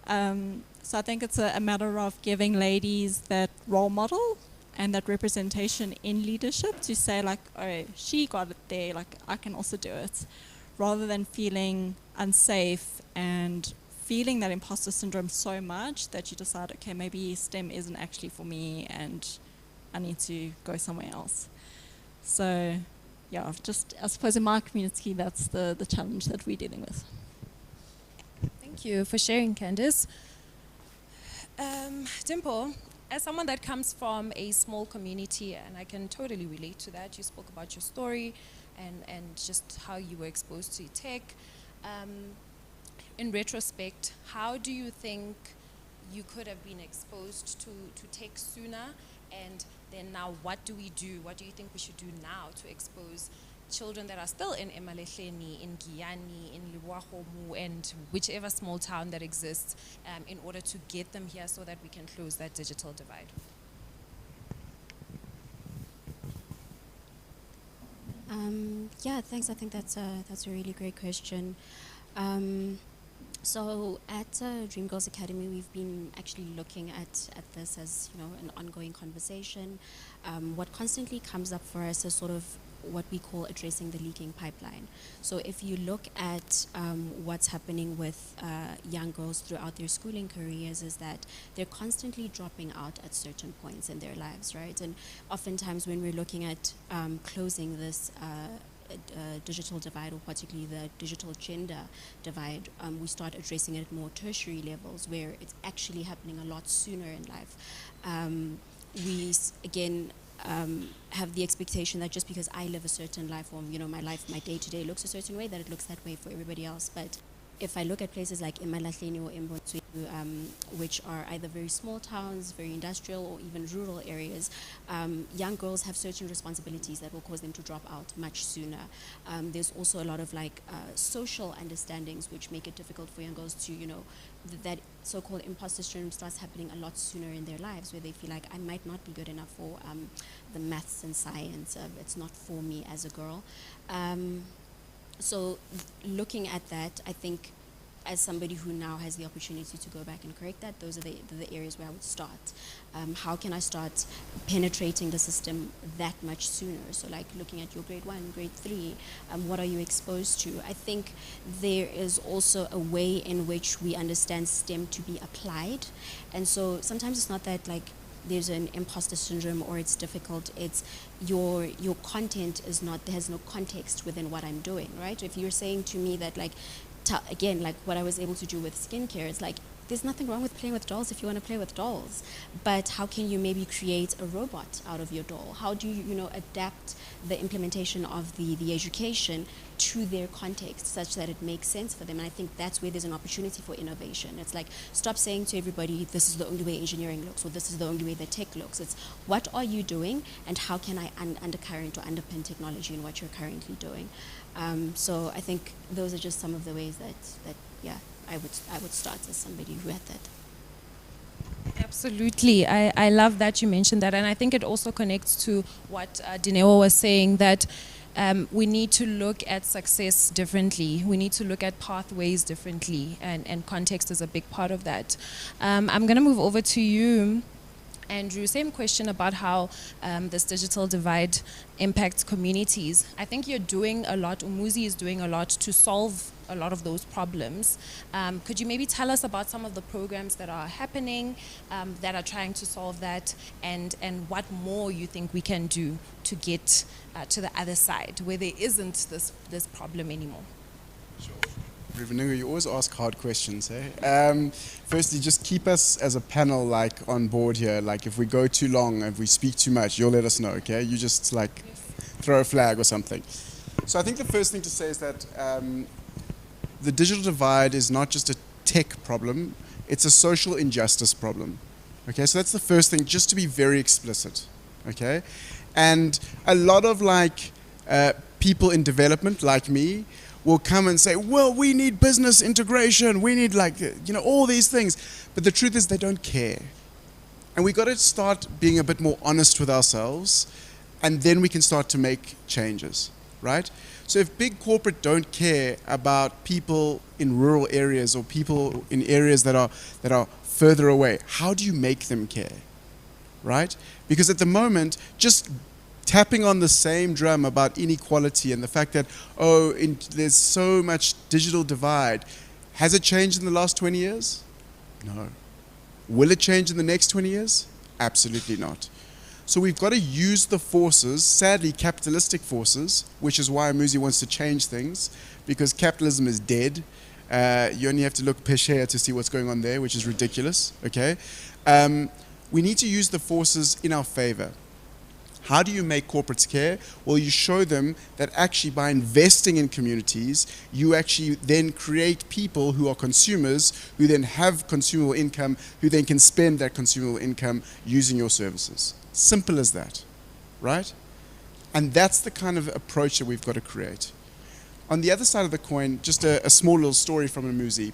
So I think it's a matter of giving ladies that role model and that representation in leadership to say, like, oh, she got it there, like, I can also do it, rather than feeling unsafe and feeling that imposter syndrome so much that you decide, okay, maybe STEM isn't actually for me and I need to go somewhere else. So, yeah, just I suppose in my community, that's the challenge that we're dealing with. Thank Thank you for sharing, Candice. Dimple, as someone that comes from a small community, and I can totally relate to that, you spoke about your story and just how you were exposed to tech. In retrospect, how do you think you could have been exposed to tech sooner? And then now, what do we do? What do you think we should do now to expose children that are still in Emalahleni, in Giyani, in Liwahomu, and whichever small town that exists, in order to get them here so that we can close that digital divide? Yeah, thanks. I think that's a really great question. So at Dream Girls Academy, we've been actually looking at this as, you know, an ongoing conversation. What constantly comes up for us is sort of what we call addressing the leaking pipeline. So if you look at what's happening with young girls throughout their schooling careers, is that they're constantly dropping out at certain points in their lives, right? And oftentimes when we're looking at closing this digital divide, or particularly the digital gender divide, we start addressing it at more tertiary levels where it's actually happening a lot sooner in life. Again, have the expectation that just because I live a certain life, or, you know, my life, my day-to-day looks a certain way, that it looks that way for everybody else. But if I look at places like Emalahleni or Mbontsweni, which are either very small towns, very industrial, or even rural areas, young girls have certain responsibilities that will cause them to drop out much sooner. There's also a lot of social understandings which make it difficult for young girls to, you know, that so-called imposter syndrome starts happening a lot sooner in their lives, where they feel like, I might not be good enough for the maths and science, it's not for me as a girl. So looking at that, I think as somebody who now has the opportunity to go back and correct that, those are the areas where I would start. How can I start penetrating the system that much sooner? So like looking at your grade 1, grade 3, what are you exposed to? I think there is also a way in which we understand STEM to be applied. And so sometimes it's not that like there's an imposter syndrome or it's difficult, it's your content is not, there has no context within what I'm doing, right? If you're saying to me that like, again, like what I was able to do with skincare, it's like, there's nothing wrong with playing with dolls if you want to play with dolls, but how can you maybe create a robot out of your doll? How do you, you know, adapt the implementation of the education to their context such that it makes sense for them? And I think that's where there's an opportunity for innovation. It's like, stop saying to everybody, this is the only way engineering looks, or this is the only way that tech looks. It's, what are you doing, and how can I undercurrent or underpin technology in what you're currently doing? So I think those are just some of the ways that yeah, I would start as somebody who had that. Absolutely. I love that you mentioned that. And I think it also connects to what Dineo was saying, that we need to look at success differently. We need to look at pathways differently. And context is a big part of that. I'm going to move over to you, Andrew. Same question about how this digital divide impacts communities. I think you're doing a lot, Umuzi is doing a lot to solve a lot of those problems. Could you maybe tell us about some of the programs that are happening, that are trying to solve that, and what more you think we can do to get to the other side where there isn't this problem anymore? Sure. Rivanuga, you always ask hard questions, eh? Firstly, just keep us as a panel like on board here. Like if we go too long, if we speak too much, you'll let us know, okay? You just like throw a flag or something. So I think the first thing to say is that the digital divide is not just a tech problem, it's a social injustice problem. Okay, so that's the first thing, just to be very explicit, okay? And a lot of people in development like me will come and say, well, we need business integration, we need all these things. But the truth is they don't care. And we got to start being a bit more honest with ourselves, and then we can start to make changes, right? So if big corporate don't care about people in rural areas or people in areas that are further away, how do you make them care, right? Because at the moment, just tapping on the same drum about inequality and the fact that, there's so much digital divide, has it changed in the last 20 years? No. Will it change in the next 20 years? Absolutely not. So we've got to use the forces, sadly capitalistic forces, which is why Umuzi wants to change things, because capitalism is dead. You only have to look Peshea to see what's going on there, which is ridiculous, okay? We need to use the forces in our favor. How do you make corporates care? Well, you show them that actually by investing in communities, you actually then create people who are consumers, who then have consumable income, who then can spend that consumable income using your services. Simple as that, right? And that's the kind of approach that we've got to create. On the other side of the coin, just a small little story from Umuzi.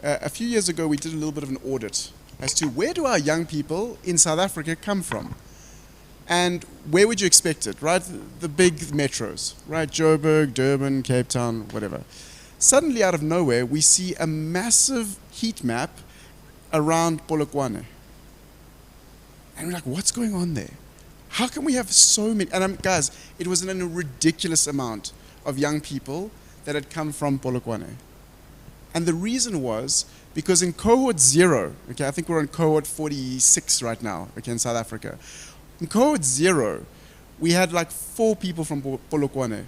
A few years ago, we did a little bit of an audit as to where do our young people in South Africa come from? And where would you expect it, right? The big metros, right? Joburg, Durban, Cape Town, whatever. Suddenly, out of nowhere, we see a massive heat map around Polokwane. And we're like, what's going on there? How can we have so many? And guys, it was a ridiculous amount of young people that had come from Polokwane. And the reason was because in cohort 0, okay, I think we're on cohort 46 right now, okay, in South Africa. In cohort 0, we had like 4 people from Polokwane.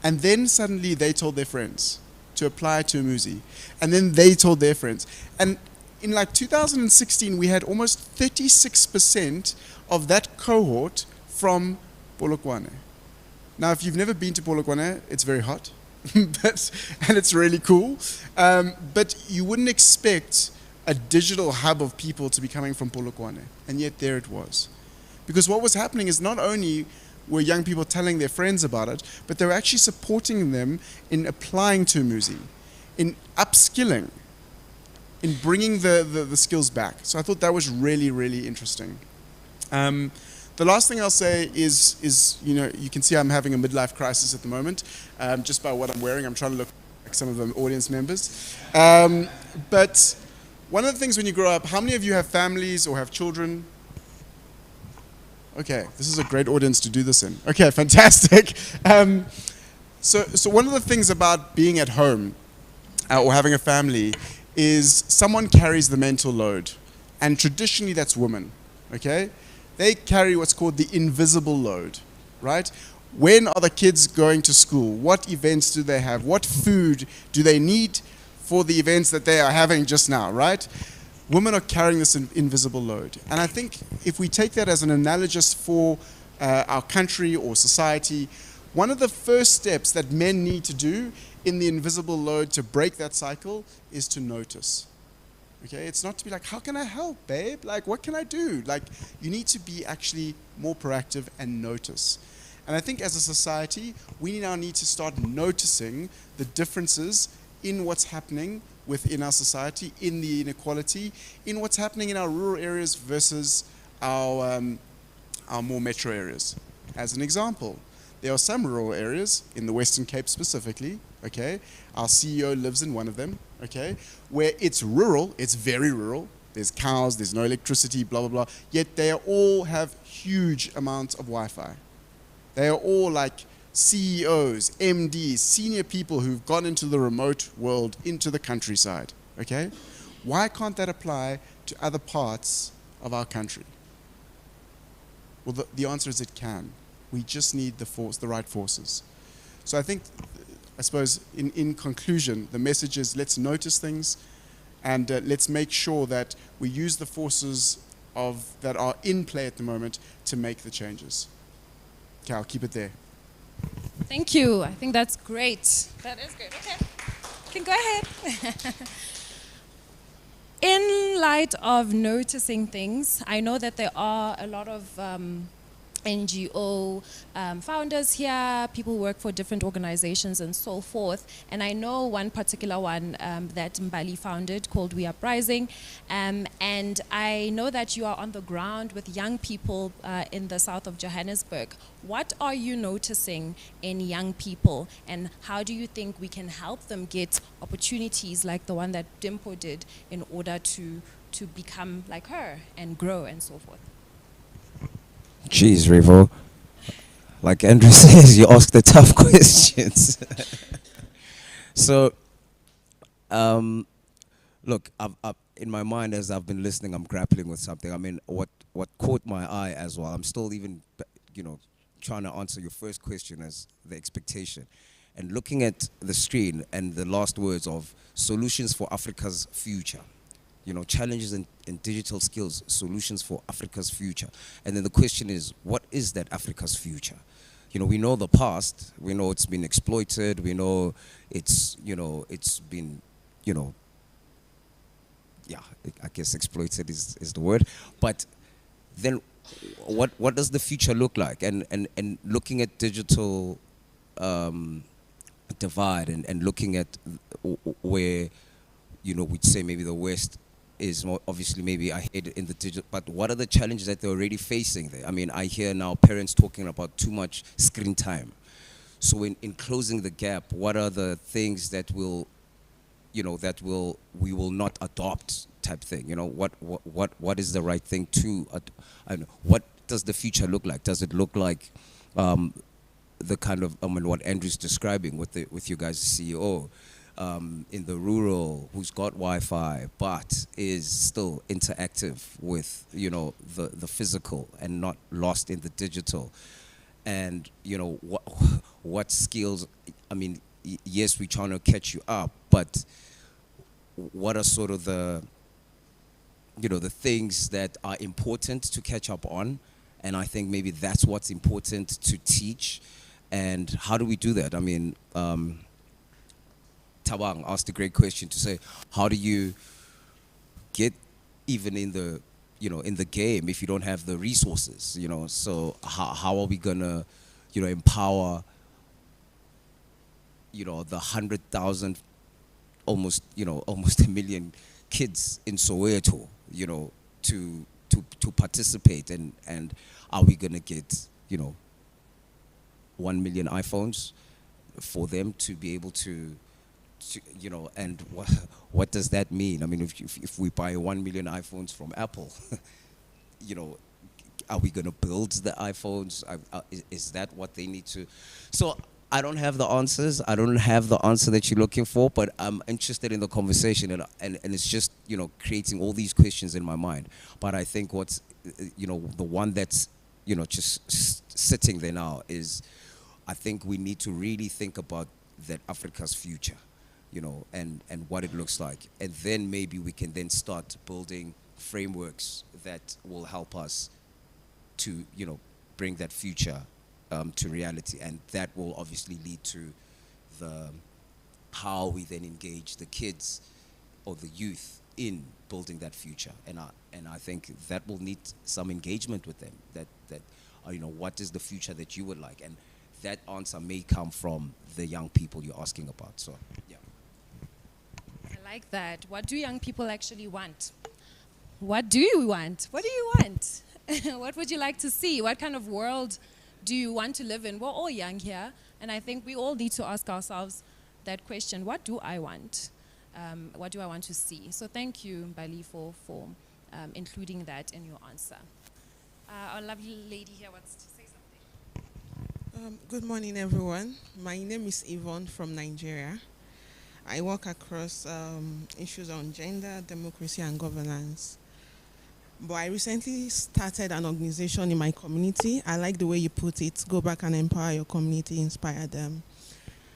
And then suddenly they told their friends to apply to Umuzi. And then they told their friends. And in like 2016, we had almost 36% of that cohort from Polokwane. Now, if you've never been to Polokwane, it's very hot, and it's really cool. But you wouldn't expect a digital hub of people to be coming from Polokwane, and yet there it was. Because what was happening is not only were young people telling their friends about it, but they were actually supporting them in applying to Umuzi, in upskilling, in bringing the skills back. So I thought that was really, really interesting. The last thing I'll say is, you know, you can see I'm having a midlife crisis at the moment, just by what I'm wearing. I'm trying to look like some of the audience members. But one of the things when you grow up, how many of you have families or have children? Okay, this is a great audience to do this in. Okay, fantastic. So one of the things about being at home or having a family is someone carries the mental load. And traditionally that's women, okay? They carry what's called the invisible load, right? When are the kids going to school? What events do they have? What food do they need for the events that they are having just now, right? Women are carrying this invisible load. And I think if we take that as an analogous for our country or society, one of the first steps that men need to do in the invisible load to break that cycle is to notice. Okay, it's not to be like, how can I help, babe? Like, what can I do? Like, you need to be actually more proactive and notice. And I think as a society, we now need to start noticing the differences in what's happening within our society, in the inequality, in what's happening in our rural areas versus our more metro areas. As an example, there are some rural areas, in the Western Cape specifically, okay? Our CEO lives in one of them, okay? Where it's rural, it's very rural. There's cows, there's no electricity, blah, blah, blah. Yet they all have huge amounts of Wi-Fi. They are all like CEOs, MDs, senior people who've gone into the remote world, into the countryside, okay? Why can't that apply to other parts of our country? Well, the answer is it can. We just need the right forces. So I think, I suppose, in conclusion, the message is let's notice things and let's make sure that we use the forces that are in play at the moment to make the changes. Okay, I'll keep it there. Thank you. I think that's great. That is great. Okay. You can go ahead. In light of noticing things, I know that there are a lot of NGO founders here, people who work for different organizations and so forth. And I know one particular one that Mbali founded called We Uprising. And I know that you are on the ground with young people in the south of Johannesburg. What are you noticing in young people, and how do you think we can help them get opportunities like the one that Dimpo did in order to become like her and grow and so forth? Jeez, Revo. Like Andrew says, you ask the tough questions. So, look, I've, in my mind, as I've been listening, I'm grappling with something. I mean, what caught my eye as well, I'm still even, trying to answer your first question as the expectation. and looking at the screen and the last words of solutions for Africa's future. You know, challenges in digital skills, solutions for Africa's future. And then the question is, what is that Africa's future? You know, we know the past, we know it's been exploited, we know it's, you know, it's been, you know, yeah, I guess exploited is the word. But then what does the future look like? And looking at digital divide and looking at where, you know, we'd say maybe the West is more obviously maybe ahead in the digital, but what are the challenges that they're already facing there? I mean, I hear now parents talking about too much screen time. So in closing the gap, what are the things that will, you know, that we will not adopt type thing? You know, what is the right thing to, and what does the future look like? Does it look like the kind of, I mean, what Andrew's describing with you guys, CEO, in the rural, who's got Wi-Fi but is still interactive with, you know, the physical and not lost in the digital? And, you know, what skills, I mean, yes, we're trying to catch you up, but what are sort of the, you know, the things that are important to catch up on? And I think maybe that's what's important to teach. And how do we do that? I mean, Tabang asked a great question to say, how do you get even in the, you know, in the game if you don't have the resources, you know? So how are we gonna, you know, empower, you know, the 100,000, almost, you know, almost 1 million kids in Soweto, you know, to participate, and are we gonna get, you know, 1 million iPhones for them to be able to, you know, and what does that mean? I mean, if we buy 1 million iPhones from Apple, you know, are we going to build the iPhones? Is that what they need to? So I don't have the answers. I don't have the answer that you're looking for, but I'm interested in the conversation, and it's just, you know, creating all these questions in my mind. But I think what's, you know, the one that's, you know, just sitting there now is, I think we need to really think about that Africa's future, you know, and what it looks like. And then maybe we can then start building frameworks that will help us to, you know, bring that future to reality. And that will obviously lead to how we then engage the kids or the youth in building that future. And I think that will need some engagement with them, that you know, what is the future that you would like? And that answer may come from the young people you're asking about. So, yeah. I like that. What do young people actually want? What do you want? What do you want? What would you like to see? What kind of world do you want to live in? We're all young here, and I think we all need to ask ourselves that question: what do I want? What do I want to see? So thank you, Mbali, for including that in your answer. Our lovely lady here wants to say something. Good morning, everyone. My name is Yvonne from Nigeria. I work across issues on gender, democracy, and governance. But I recently started an organization in my community. I like the way you put it: go back and empower your community, inspire them.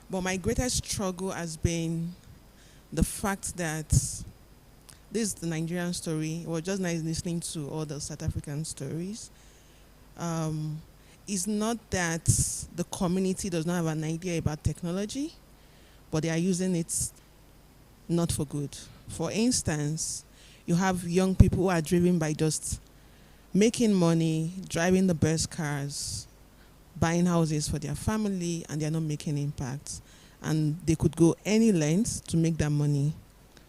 But my greatest struggle has been the fact that this is the Nigerian story. It was just nice listening to all the South African stories. It's not that the community does not have an idea about technology, but they are using it not for good. For instance, you have young people who are driven by just making money, driving the best cars, buying houses for their family, and they are not making impact. And they could go any length to make that money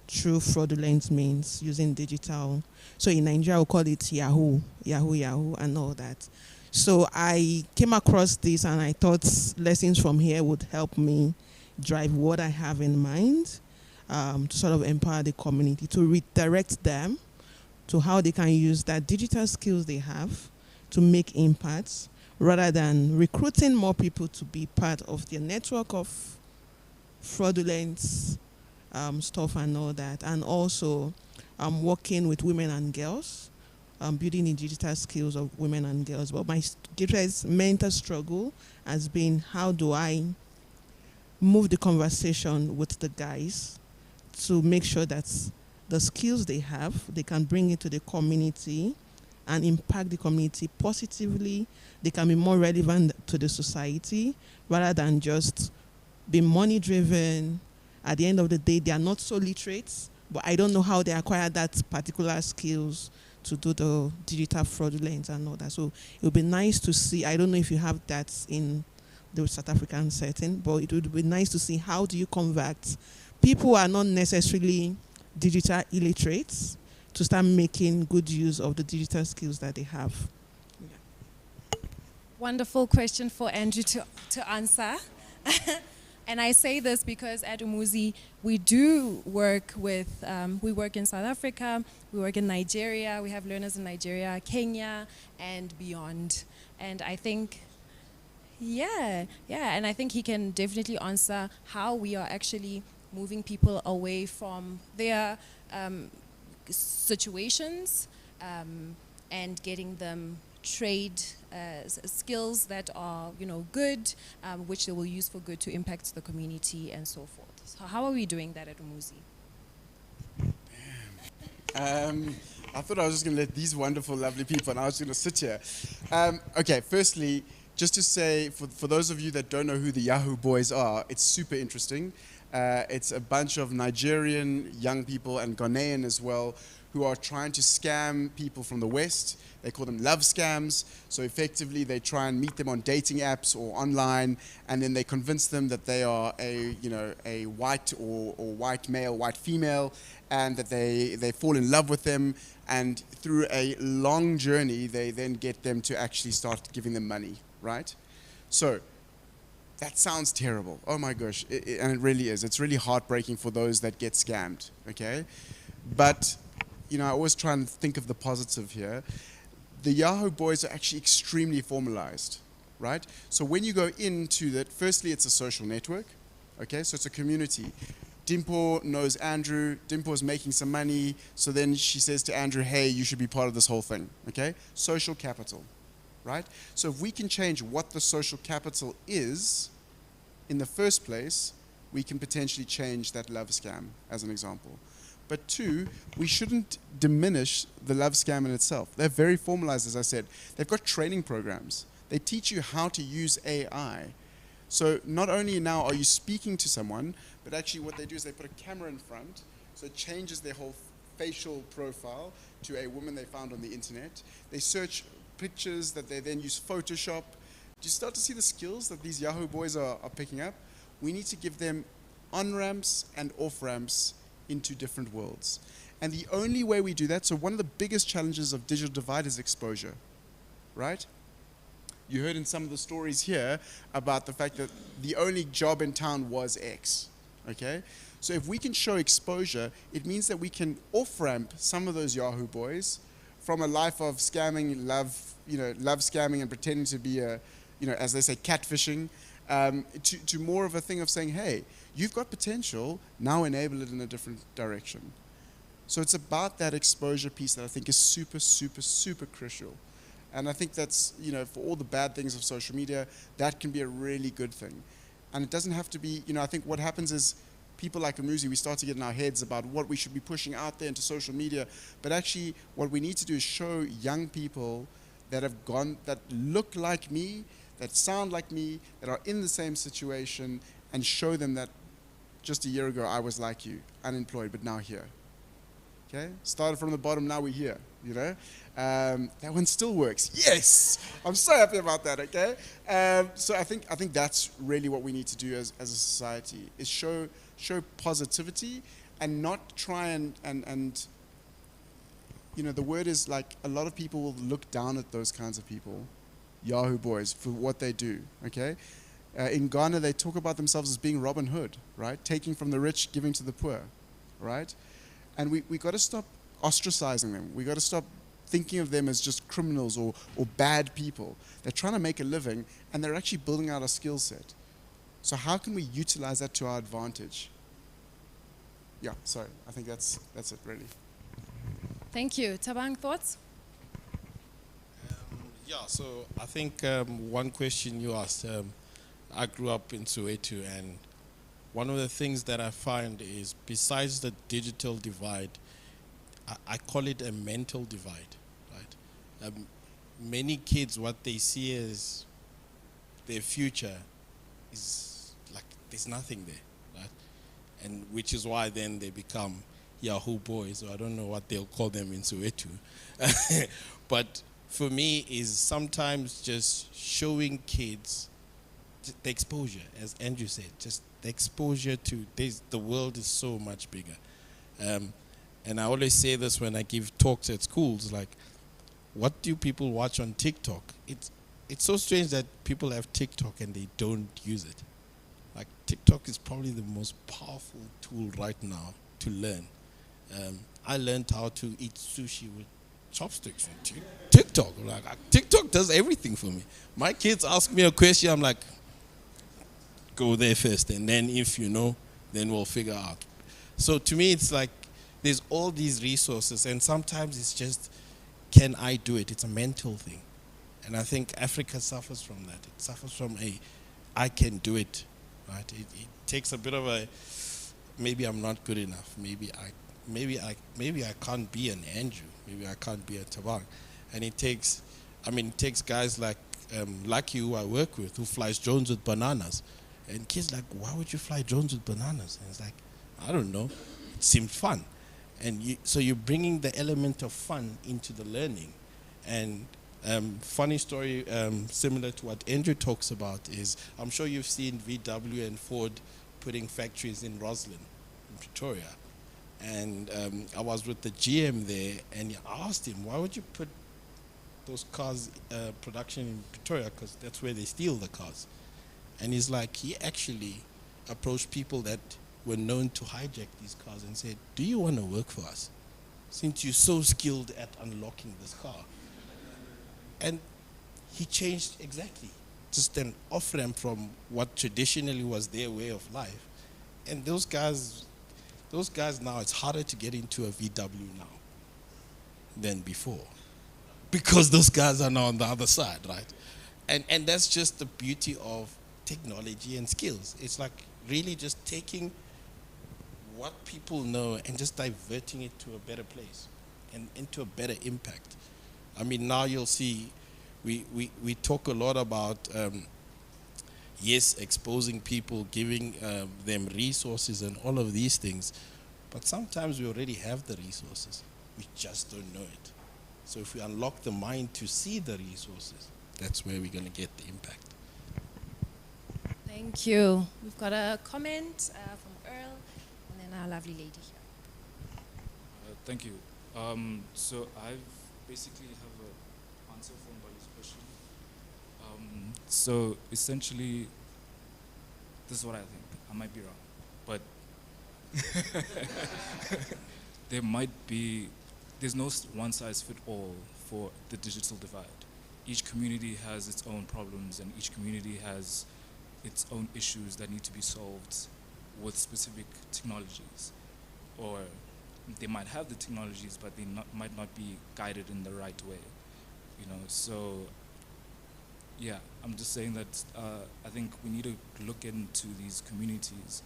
through fraudulent means using digital. So in Nigeria, we call it Yahoo, and all that. So I came across this, and I thought lessons from here would help me drive what I have in mind, to sort of empower the community, to redirect them to how they can use that digital skills they have to make impacts, rather than recruiting more people to be part of their network of fraudulent stuff and all that. And also working with women and girls, building the digital skills of women and girls. But my greatest mental struggle has been, how do I move the conversation with the guys to make sure that the skills they have, they can bring it to the community and impact the community positively. They can be more relevant to the society rather than just be money driven. At the end of the day, they are not so literate, but I don't know how they acquire that particular skills to do the digital fraudulence and all that. So it would be nice to see, I don't know if you have that in the South African setting, but it would be nice to see how do you convert people who are not necessarily digital illiterates to start making good use of the digital skills that they have. Wonderful question for Andrew to answer. And I say this because at Umuzi, we do work with, we work in South Africa, we work in Nigeria, we have learners in Nigeria, Kenya, and beyond. And I think, and I think he can definitely answer how we are actually moving people away from their situations and getting them trade skills that are, good, which they will use for good to impact the community and so forth. So how are we doing that at Umuzi? I thought I was just going to let these wonderful, lovely people, and I was going to sit here. Okay, firstly, just to say, for those of you that don't know who the Yahoo Boys are, it's super interesting. It's a bunch of Nigerian young people and Ghanaian as well who are trying to scam people from the West. They call them love scams. So effectively, they try and meet them on dating apps or online, and then they convince them that they are a white or white male, white female, and that they fall in love with them. And through a long journey, they then get them to actually start giving them money, right? So that sounds terrible. Oh my gosh, and it really is. It's really heartbreaking for those that get scammed, okay? But, I always try and think of the positive here. The Yahoo Boys are actually extremely formalized, right? So when you go into that, firstly, it's a social network, okay? So it's a community. Dimpo knows Andrew. Dimpo is making some money. So then she says to Andrew, hey, you should be part of this whole thing, okay? Social capital, right? So if we can change what the social capital is in the first place, we can potentially change that love scam, as an example. But two, we shouldn't diminish the love scam in itself. They're very formalized, as I said. They've got training programs. They teach you how to use AI. So not only now are you speaking to someone, but actually what they do is they put a camera in front, so it changes their whole facial profile to a woman they found on the internet. They search pictures that they then use Photoshop. Do you start to see the skills that these Yahoo Boys are picking up? We need to give them on-ramps and off-ramps into different worlds. And the only way we do that, so one of the biggest challenges of digital divide is exposure, right? You heard in some of the stories here about the fact that the only job in town was X, okay? So if we can show exposure, it means that we can off-ramp some of those Yahoo Boys from a life of scamming, love scamming and pretending to be as they say, catfishing, to more of a thing of saying, hey, you've got potential, now enable it in a different direction. So it's about that exposure piece that I think is super, super, super crucial. And I think that's, for all the bad things of social media, that can be a really good thing. And it doesn't have to be, I think what happens is people like Umuzi, we start to get in our heads about what we should be pushing out there into social media. But actually, what we need to do is show young people that look like me, that sound like me, that are in the same situation, and show them that just a year ago I was like you, unemployed, but now here. Okay? Started from the bottom, now we're here, That one still works. Yes! I'm so happy about that, okay? So I think that's really what we need to do as a society, is show positivity and not try and the word is like a lot of people will look down at those kinds of people, Yahoo Boys, for what they do, okay? In Ghana, they talk about themselves as being Robin Hood, right? Taking from the rich, giving to the poor, right? And we got to stop ostracizing them. We got to stop thinking of them as just criminals or bad people. They're trying to make a living, and they're actually building out a skill set. So how can we utilize that to our advantage? Yeah, sorry. I think that's it, really. Thank you. Tabang, thoughts? So I think one question you asked, I grew up in Soweto, and one of the things that I find is, besides the digital divide, I call it a mental divide, right? Many kids, what they see as their future is like there's nothing there, right? And which is why then they become Yahoo boys, or I don't know what they'll call them in Soweto. But for me is sometimes just showing kids the exposure, as Andrew said, just the exposure to the world is so much bigger. And I always say this when I give talks at schools, like, what do people watch on TikTok? It's so strange that people have TikTok and they don't use it. Like, TikTok is probably the most powerful tool right now to learn. I learned how to eat sushi with chopsticks on TikTok. Like, TikTok does everything for me. My kids ask me a question, I'm like, go there first, and then if you know, then we'll figure out. So to me, it's like there's all these resources, and sometimes it's just, can I do it? It's a mental thing. And I think Africa suffers from that. It suffers from I can do it, right? It takes a bit of a, maybe I'm not good enough. Maybe I can't be an Andrew. Maybe I can't be a Tabang. And it takes guys like you who I work with, who flies drones with bananas. And kids like, why would you fly drones with bananas? And it's like, I don't know. It seemed fun. And so you're bringing the element of fun into the learning. And funny story, similar to what Andrew talks about, is I'm sure you've seen VW and Ford putting factories in Roslyn, in Pretoria. And I was with the GM there, and I asked him, why would you put those cars production in Pretoria? Because that's where they steal the cars. And he's like, he actually approached people that were known to hijack these cars and said, do you want to work for us, since you're so skilled at unlocking this car? And he changed exactly, just an off-ramp from what traditionally was their way of life. And those guys now, it's harder to get into a VW now than before, because those guys are now on the other side, right? And that's just the beauty of technology and skills. It's like really just taking what people know and just diverting it to a better place and into a better impact. I mean, now you'll see, we talk a lot about, yes, exposing people, giving them resources and all of these things, but sometimes we already have the resources. We just don't know it. So if we unlock the mind to see the resources, that's where we're going to get the impact. Thank you. We've got a comment from Earl, and then our lovely lady here. Thank you. So I basically have an answer for Mbali's question. So essentially, this is what I think. I might be wrong, but there's no one-size-fits-all for the digital divide. Each community has its own problems, and each community has its own issues that need to be solved with specific technologies. Or they might have the technologies, but they might not be guided in the right way. So yeah, I'm just saying that I think we need to look into these communities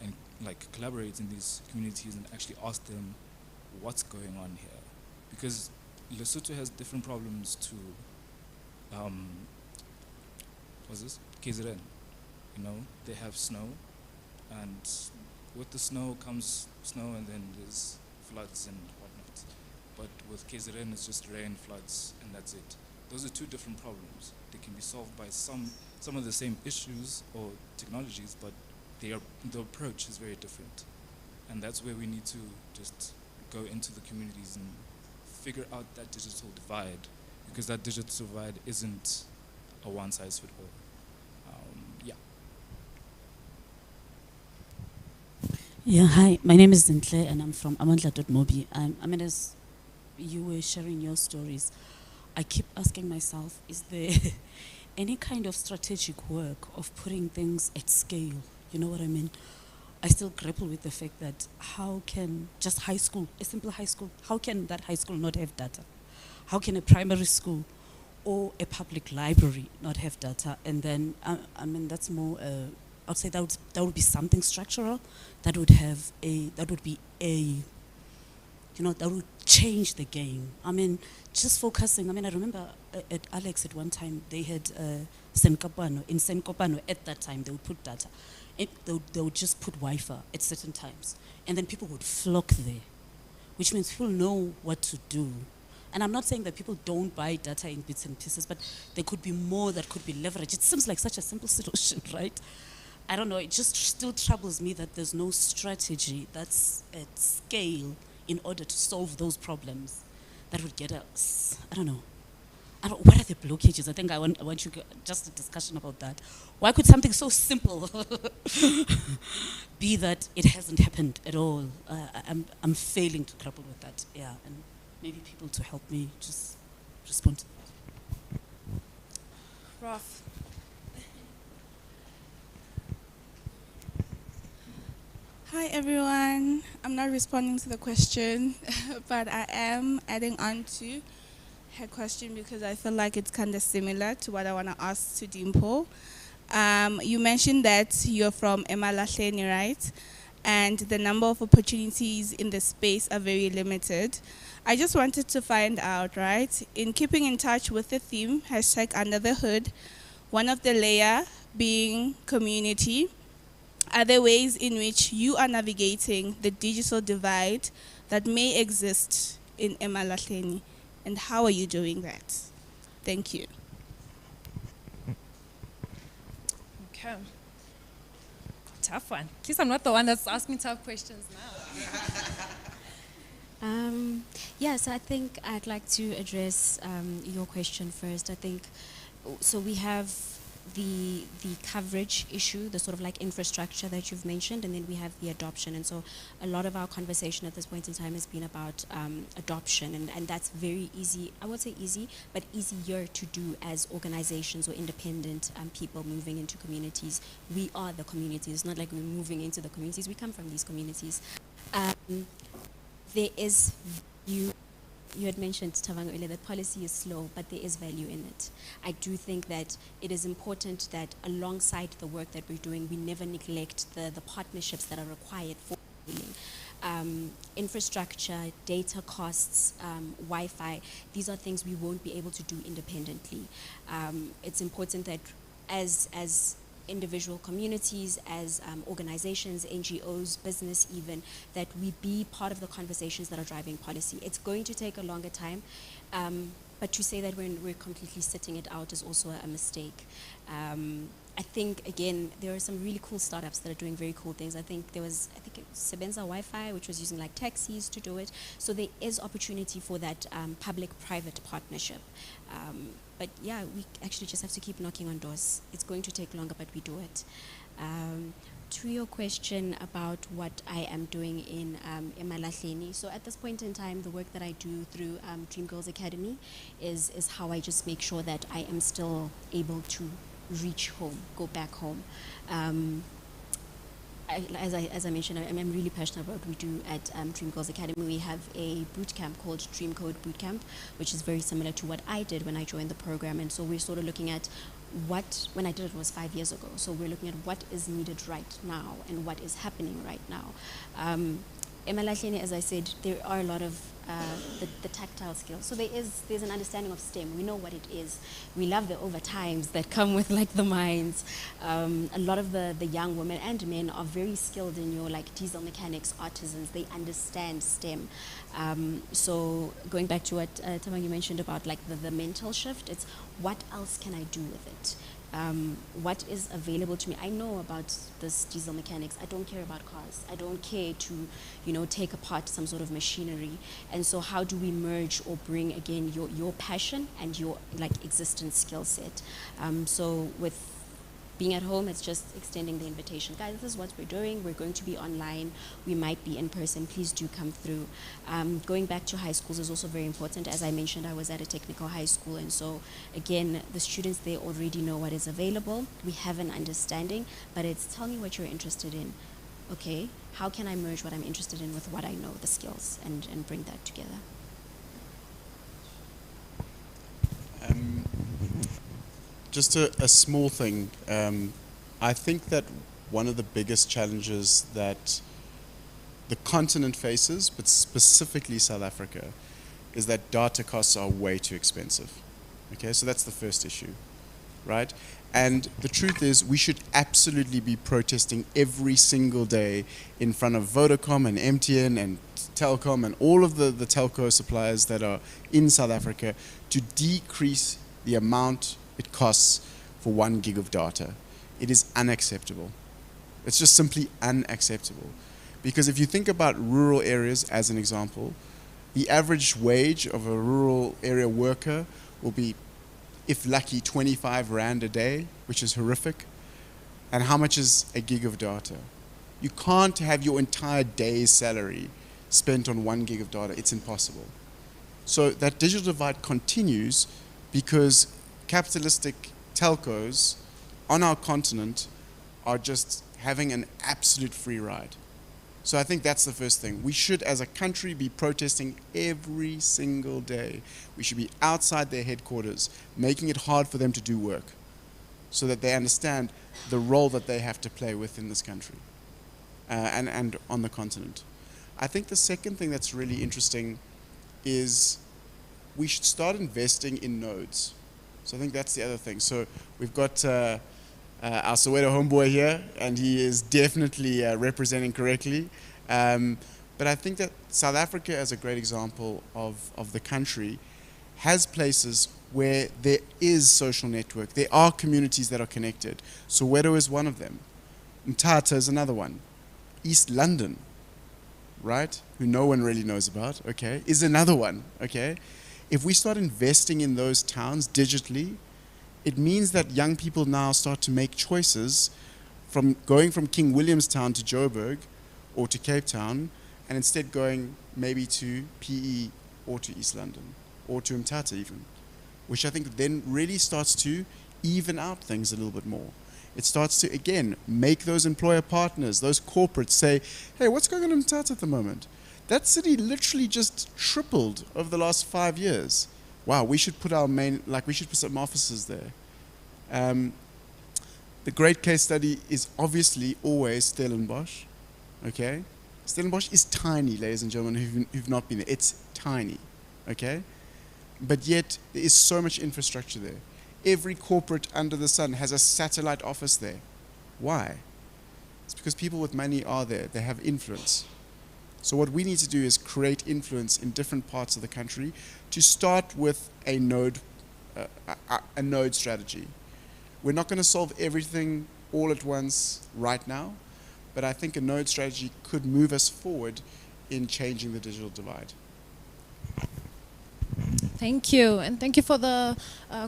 and like collaborate in these communities and actually ask them what's going on here. Because Lesotho has different problems to KZN. They have snow, and with the snow comes snow, and then there's floods and whatnot. But with KZN, it's just rain, floods, and that's it. Those are two different problems. They can be solved by some of the same issues or technologies, but the approach is very different. And that's where we need to just go into the communities and figure out that digital divide, because that digital divide isn't a one-size-fits-all. Yeah, hi. My name is Zintle, and I'm from Amandla.mobi. As you were sharing your stories, I keep asking myself, is there any kind of strategic work of putting things at scale? You know what I mean? I still grapple with the fact that how can just high school, a simple high school, how can that high school not have data? How can a primary school or a public library not have data? And then, that's more I'd say that would be something structural, that would be a, that would change the game. I mean, just focusing. I mean, I remember at Alex at one time they had Senkopano. In Senkopano at that time they would put data. They would just put Wi-Fi at certain times, and then people would flock there, which means people know what to do. And I'm not saying that people don't buy data in bits and pieces, but there could be more that could be leveraged. It seems like such a simple solution, right? I don't know, it just still troubles me that there's no strategy that's at scale in order to solve those problems that would get us. I don't know. What are the blockages? I think I want you just a discussion about that. Why could something so simple be that it hasn't happened at all? I'm failing to grapple with that. Yeah, and maybe people to help me just respond to that. Prof. Hi everyone. I'm not responding to the question, but I am adding on to her question because I feel like it's kind of similar to what I want to ask to Dimpo. You mentioned that you're from Emalahleni, right? And the number of opportunities in the space are very limited. I just wanted to find out, right, in keeping in touch with the theme, #Under the Hood, one of the layer being community, are there ways in which you are navigating the digital divide that may exist in Emalahleni? And how are you doing that? Thank you. Okay. Tough one. At least I'm not the one that's asking tough questions now. Yeah, so I think I'd like to address your question first. I think, so we have the coverage issue, the sort of like infrastructure that you've mentioned, and then we have the adoption. And so a lot of our conversation at this point in time has been about adoption, and that's very easy. I won't say easy, but easier to do as organizations or independent people moving into communities. We are the communities. It's not like we're moving into the communities. We come from these communities. There is you had mentioned, Tavango, earlier, that policy is slow, but there is value in it. I do think that it is important that alongside the work that we're doing, we never neglect the partnerships that are required for healing. Infrastructure, data costs, Wi-Fi, these are things we won't be able to do independently. It's important that as individual communities, as organizations, NGOs, business even, that we be part of the conversations that are driving policy. It's going to take a longer time, but to say that we're completely sitting it out is also a mistake. I think, again, there are some really cool startups that are doing very cool things. I think it was Sebenza Wi-Fi, which was using like taxis to do it. So there is opportunity for that public-private partnership. But yeah, we actually just have to keep knocking on doors. It's going to take longer, but we do it. To your question about what I am doing in Emalahleni, so at this point in time, the work that I do through Dream Girls Academy is how I just make sure that I am still able to reach home, go back home. As I mentioned, I'm really passionate about what we do at Dream Girls Academy. We have a boot camp called Dream Code Boot Camp, which is very similar to what I did when I joined the program. And so we're sort of looking at when I did it was 5 years ago. So we're looking at what is needed right now and what is happening right now. Emalahleni, as I said, there are a lot of the tactile skills. So there's an understanding of STEM. We know what it is. We love the overtimes that come with like the mines. A lot of the young women and men are very skilled in your like diesel mechanics, artisans. They understand STEM. So going back to what Tamang, you mentioned about like the mental shift, it's what else can I do with it? What is available to me? I know about this diesel mechanics. I don't care about cars. I don't care to, take apart some sort of machinery. And so how do we merge or bring, again, your passion and your like existence skill set? So with being at home, it's just extending the invitation. Guys, this is what we're doing. We're going to be online. We might be in person. Please do come through. Going back to high schools is also very important. As I mentioned, I was at a technical high school. And so, again, the students, they already know what is available. We have an understanding. But it's tell me what you're interested in. Okay, how can I merge what I'm interested in with what I know, the skills, and bring that together? Just a small thing. I think that one of the biggest challenges that the continent faces, but specifically South Africa, is that data costs are way too expensive. Okay, so that's the first issue, right? And the truth is, we should absolutely be protesting every single day in front of Vodacom and MTN and Telkom and all of the telco suppliers that are in South Africa to decrease the amount it costs for 1 gig of data. It is unacceptable. It's just simply unacceptable. Because if you think about rural areas as an example, the average wage of a rural area worker will be, if lucky, 25 Rand a day, which is horrific. And how much is a gig of data? You can't have your entire day's salary spent on 1 gig of data. It's impossible. So that digital divide continues because capitalistic telcos on our continent are just having an absolute free ride. So I think that's the first thing. We should, as a country, be protesting every single day. We should be outside their headquarters, making it hard for them to do work so that they understand the role that they have to play within this country and on the continent. I think the second thing that's really interesting is we should start investing in nodes. So I think that's the other thing. So we've got our Soweto homeboy here, and he is definitely representing correctly. But I think that South Africa, as a great example of the country, has places where there is social network. There are communities that are connected. Soweto is one of them. Mthatha is another one. East London, right, who no one really knows about, okay, is another one, okay? If we start investing in those towns digitally, it means that young people now start to make choices from going from King Williamstown to Joburg or to Cape Town, and instead going maybe to PE or to East London or to Mthatha even, which I think then really starts to even out things a little bit more. It starts to, again, make those employer partners, those corporates say, hey, what's going on in Mthatha at the moment? That city literally just tripled over the last 5 years. Wow, we should put we should put some offices there. The great case study is obviously always Stellenbosch, okay? Stellenbosch is tiny, ladies and gentlemen, who've not been there. It's tiny, okay? But yet, there is so much infrastructure there. Every corporate under the sun has a satellite office there. Why? It's because people with money are there. They have influence. So what we need to do is create influence in different parts of the country to start with a node strategy. We're not going to solve everything all at once right now, but I think a node strategy could move us forward in changing the digital divide. Thank you, and thank you for the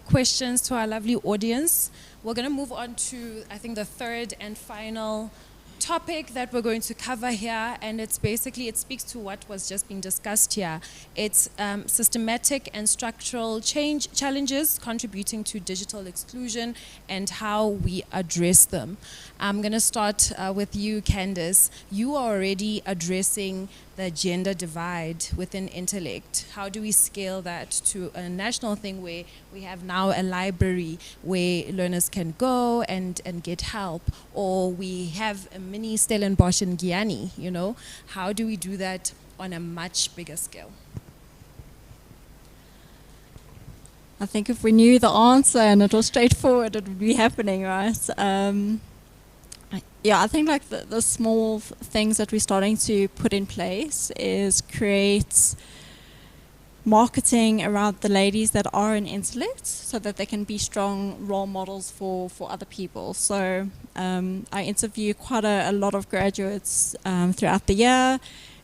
questions to our lovely audience. We're going to move on to, I think, the third and final topic that we're going to cover here, and it's basically, it speaks to what was just being discussed here. It's systematic and structural challenges contributing to digital exclusion and how we address them. I'm going to start with you, Candice. You are already addressing the gender divide within intellect. How do we scale that to a national thing where we have now a library where learners can go and get help, or we have a mini Stellenbosch in Guyana, you know? How do we do that on a much bigger scale? I think if we knew the answer and it was straightforward, it would be happening, right? Yeah, I think like the small things that we're starting to put in place is create marketing around the ladies that are in intellect so that they can be strong role models for other people. So I interview quite a lot of graduates throughout the year,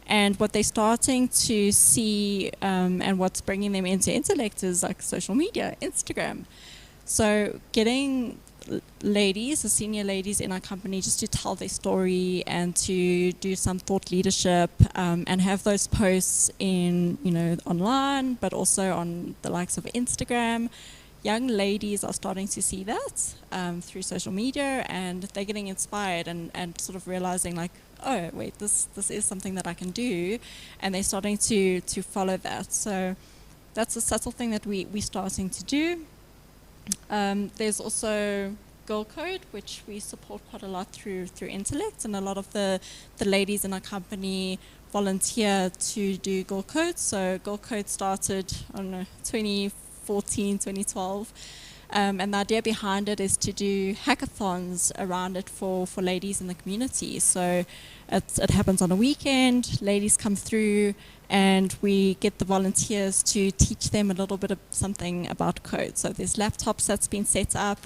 and what they're starting to see and what's bringing them into intellect is like social media, Instagram. So getting ladies, the senior ladies in our company, just to tell their story and to do some thought leadership and have those posts in, you know, online, but also on the likes of Instagram. Young ladies are starting to see that through social media, and they're getting inspired and sort of realizing like, oh, wait, this is something that I can do, and they're starting to follow that. So that's a subtle thing that we're starting to do. There's also Girl Code, which we support quite a lot through Intellect, and a lot of the ladies in our company volunteer to do Girl Code. So Girl Code started, I don't know, 2014, 2012. And the idea behind it is to do hackathons around it for ladies in the community. So it happens on a weekend, ladies come through, and we get the volunteers to teach them a little bit of something about code. So there's laptops that's been set up.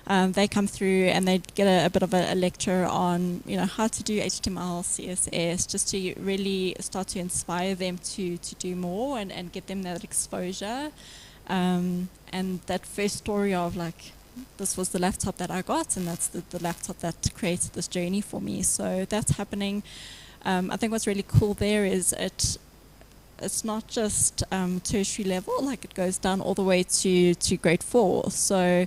They come through and they get a bit of a lecture on, how to do HTML, CSS, just to really start to inspire them to do more and get them that exposure. And that first story of this was the laptop that I got, and that's the laptop that created this journey for me. So that's happening. I think what's really cool there is it's not just tertiary level, it goes down all the way to grade 4. So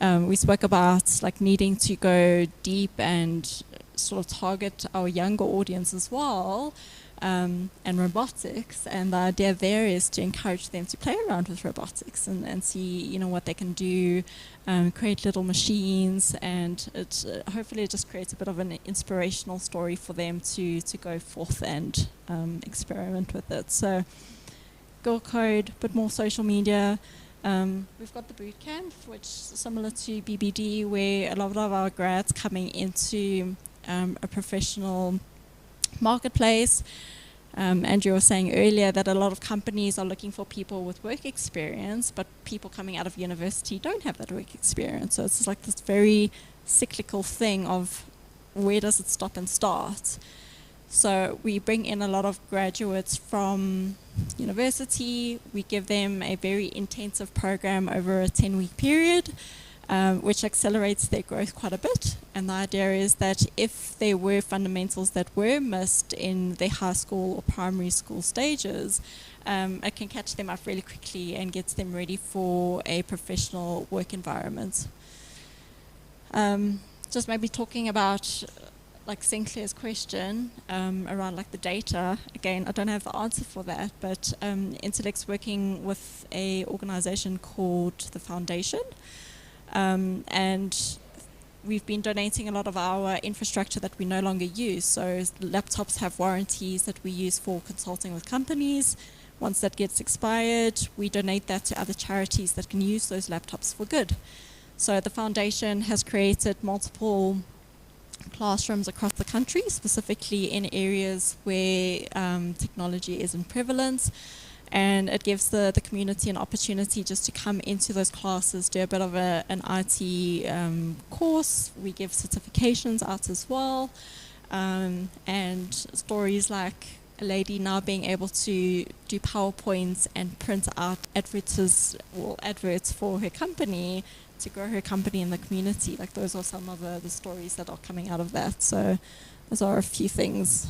we spoke about needing to go deep and sort of target our younger audience as well. And robotics, and the idea there is to encourage them to play around with robotics and see what they can do, create little machines, and it hopefully it just creates a bit of an inspirational story for them to go forth and experiment with it. So Girl Code, but more social media. We've got the boot camp, which is similar to BBD, where a lot of our grads coming into a professional marketplace. Andrew was saying earlier that a lot of companies are looking for people with work experience, but people coming out of university don't have that work experience. So it's this very cyclical thing of where does it stop and start. So we bring in a lot of graduates from university. We give them a very intensive program over a 10-week period, which accelerates their growth quite a bit. And the idea is that if there were fundamentals that were missed in their high school or primary school stages, it can catch them up really quickly and gets them ready for a professional work environment. Just maybe talking about Sinclair's question around the data. Again, I don't have the answer for that, but Intellect's working with a organization called the Foundation. And we've been donating a lot of our infrastructure that we no longer use. So laptops have warranties that we use for consulting with companies. Once that gets expired, we donate that to other charities that can use those laptops for good. So the foundation has created multiple classrooms across the country, specifically in areas where technology isn't prevalent. And it gives the community an opportunity just to come into those classes, do a bit of an IT course. We give certifications out as well. And stories like a lady now being able to do PowerPoints and print out adverts for her company to grow her company in the community. Those are some of the stories that are coming out of that. So those are a few things.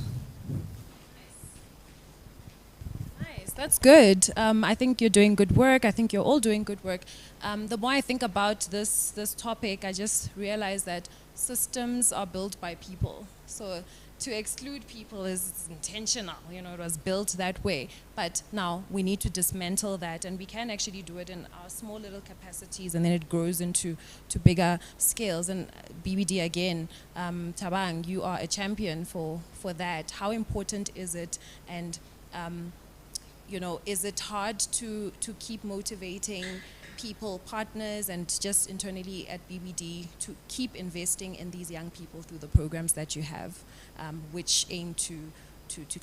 That's good. I think you're doing good work. I think you're all doing good work. The more I think about this topic, I just realize that systems are built by people. So to exclude people is intentional. It was built that way. But now we need to dismantle that, and we can actually do it in our small little capacities, and then it grows into bigger scales. And BBD again, Tabang, you are a champion for that. How important is it? And is it hard to keep motivating people, partners, and just internally at BBD to keep investing in these young people through the programs that you have, which aim to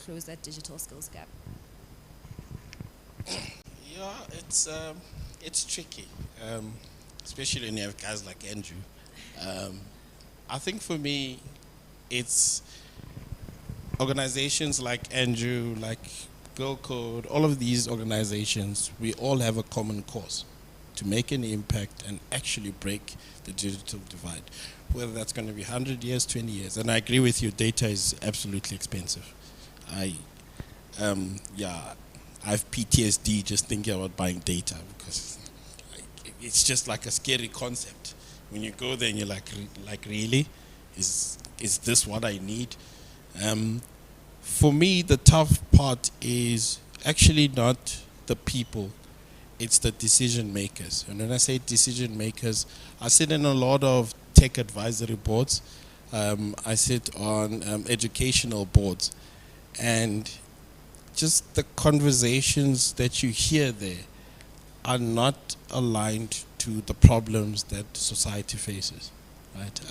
close that digital skills gap? Yeah, it's tricky, especially when you have guys like Andrew. I think for me, it's organizations like Andrew, like Girl Code, all of these organizations, we all have a common cause to make an impact and actually break the digital divide, whether that's going to be 100 years, 20 years. And I agree with you, data is absolutely expensive. I have PTSD just thinking about buying data, because it's just like a scary concept. When you go there and you're like really? Is this what I need? For me, the tough part is actually not the people. it's the decision makers. And when I say decision makers, I sit in a lot of tech advisory boards. I sit on educational boards, and just the conversations that you hear there are not aligned to the problems that society faces, right?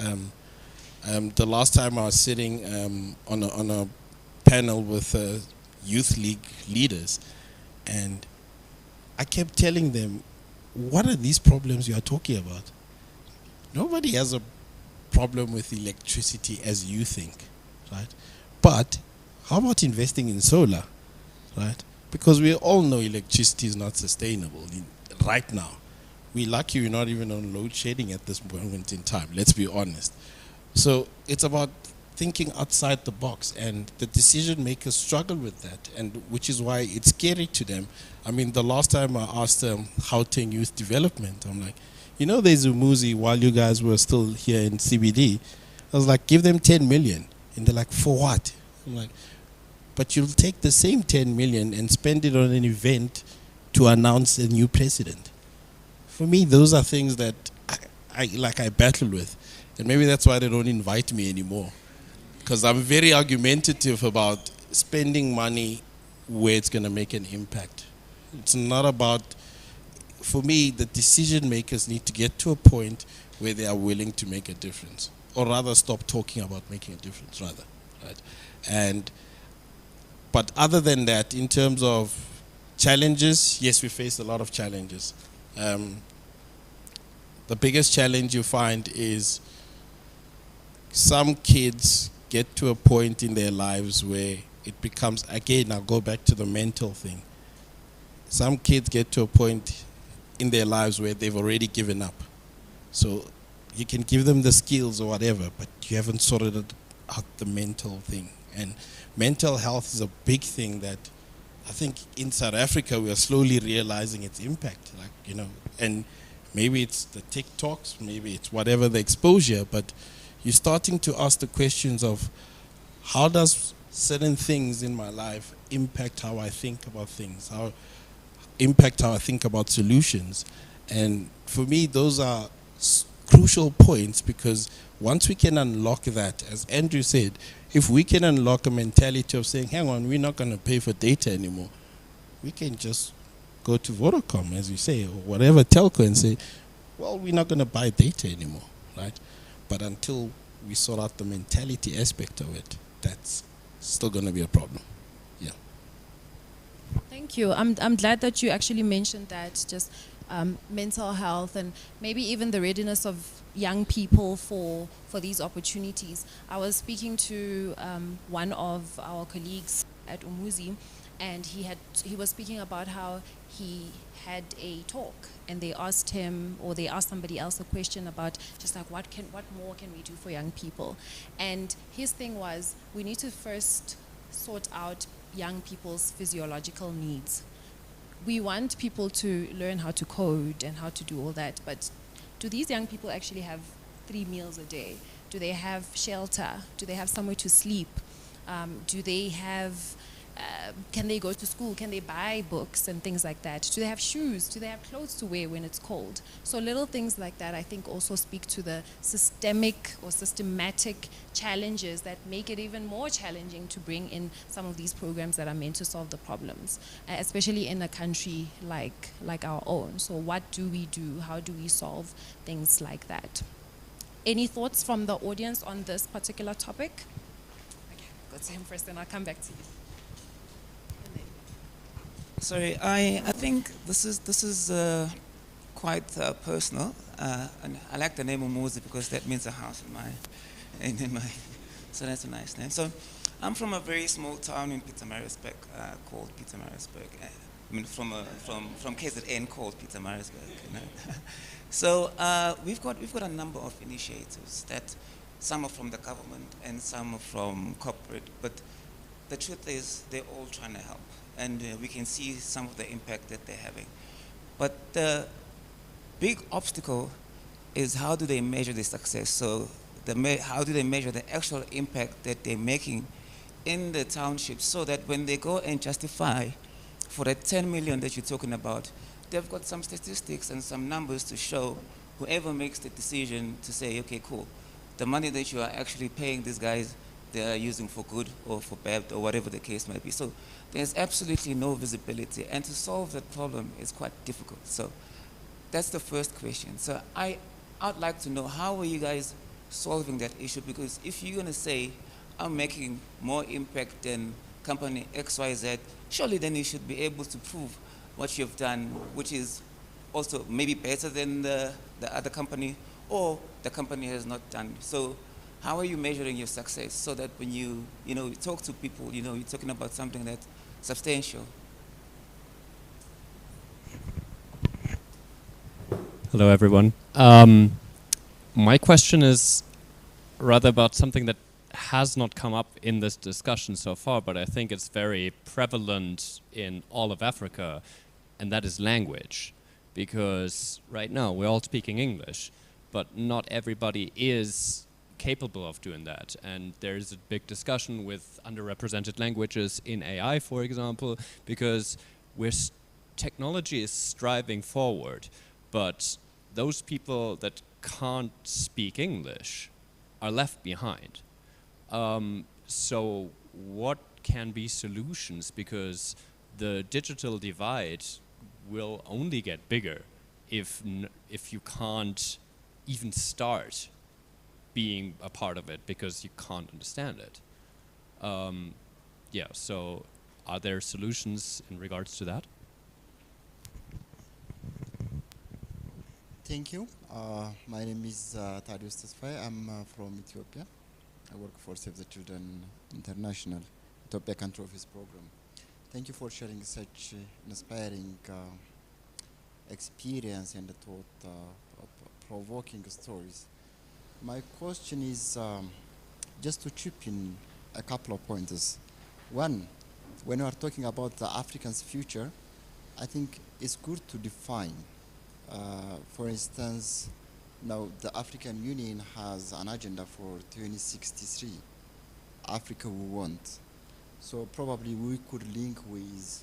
The last time I was sitting on a panel with youth league leaders, and I kept telling them, what are these problems you are talking about? Nobody has a problem with electricity as you think, right? But how about investing in solar, right? Because we all know electricity is not sustainable right now. We're lucky we're not even on load shedding at this moment in time, let's be honest. So it's about thinking outside the box, and the decision makers struggle with that, and which is why it's scary to them. I mean, the last time I asked Gauteng Youth Development, I'm like, you know, there's Umuzi while you guys were still here in CBD. I was like, give them 10 million. And they're like, for what? I'm like, but you'll take the same 10 million and spend it on an event to announce a new president. For me, those are things that I battle with. And maybe that's why they don't invite me anymore. Because I'm very argumentative about spending money where it's going to make an impact. It's not about, for me, the decision makers need to get to a point where they are willing to make a difference, or rather stop talking about making a difference, rather, right? But other than that, in terms of challenges, yes, we face a lot of challenges. The biggest challenge you find is some kids get to a point in their lives where it becomes, again, I'll go back to the mental thing. Some kids get to a point in their lives where they've already given up. So you can give them the skills or whatever, but you haven't sorted out the mental thing. And mental health is a big thing that I think in South Africa we are slowly realizing its impact. Like, you know, and maybe it's the TikToks, maybe it's whatever the exposure, but you're starting to ask the questions of how does certain things in my life impact how I think about things, how I think about solutions. And for me, those are crucial points, because once we can unlock that, as Andrew said, if we can unlock a mentality of saying, hang on, we're not going to pay for data anymore, we can just go to Vodacom, as you say, or whatever telco, and say, well, we're not going to buy data anymore, right? But until we sort out the mentality aspect of it, that's still going to be a problem. Yeah. Thank you. I'm glad that you actually mentioned that, just mental health and maybe even the readiness of young people for these opportunities. I was speaking to one of our colleagues at Umuzi, and he was speaking about how he had a talk, and they asked him, or they asked somebody else a question about just like what more can we do for young people. And his thing was, we need to first sort out young people's physiological needs. We want people to learn how to code and how to do all that, but do these young people actually have 3 meals a day? Do they have shelter? Do they have somewhere to sleep? Do they have, can they go to school? Can they buy books and things like that? Do they have shoes? Do they have clothes to wear when it's cold? So little things like that, I think, also speak to the systemic or systematic challenges that make it even more challenging to bring in some of these programs that are meant to solve the problems, especially in a country like our own. So what do we do? How do we solve things like that? Any thoughts from the audience on this particular topic? Okay, go to him first, and I'll come back to you. Sorry, I think this is quite personal, and I like the name Umuzi because that means a house in my so that's a nice name. So I'm from a very small town in Pietermaritzburg called Pietermaritzburg. I mean, from KZN called Pietermaritzburg. You know? So we've got a number of initiatives that some are from the government and some are from corporate, but the truth is they're all trying to help. And we can see some of the impact that they're having. But the big obstacle is, how do they measure the success? So how do they measure the actual impact that they're making in the township, so that when they go and justify for the 10 million that you're talking about, they've got some statistics and some numbers to show whoever makes the decision to say, okay, cool, the money that you are actually paying these guys, they are using for good or for bad or whatever the case might be. So there's absolutely no visibility, and to solve that problem is quite difficult. So that's the first question. So I'd like to know, how are you guys solving that issue? Because if you're going to say, I'm making more impact than company XYZ, surely then you should be able to prove what you've done, which is also maybe better than the other company, or the company has not done. So how are you measuring your success so that when you talk to people, you're talking about something that's substantial? Hello, everyone. My question is rather about something that has not come up in this discussion so far, but I think it's very prevalent in all of Africa, and that is language. Because right now we're all speaking English, but not everybody is capable of doing that. And there's a big discussion with underrepresented languages in AI, for example, because technology is striving forward, but those people that can't speak English are left behind. So what can be solutions? Because the digital divide will only get bigger if you can't even start being a part of it because you can't understand it. Yeah, so are there solutions in regards to that? Thank you. My name is Tadius Tesfaye. I'm from Ethiopia. I work for Save the Children International, Ethiopia Country Office Program. Thank you for sharing such inspiring experience and thought-provoking stories. My question is just to chip in a couple of pointers. One, when we are talking about the African's future, I think it's good to define. For instance, now the African Union has an agenda for 2063, Africa we want. So probably we could link with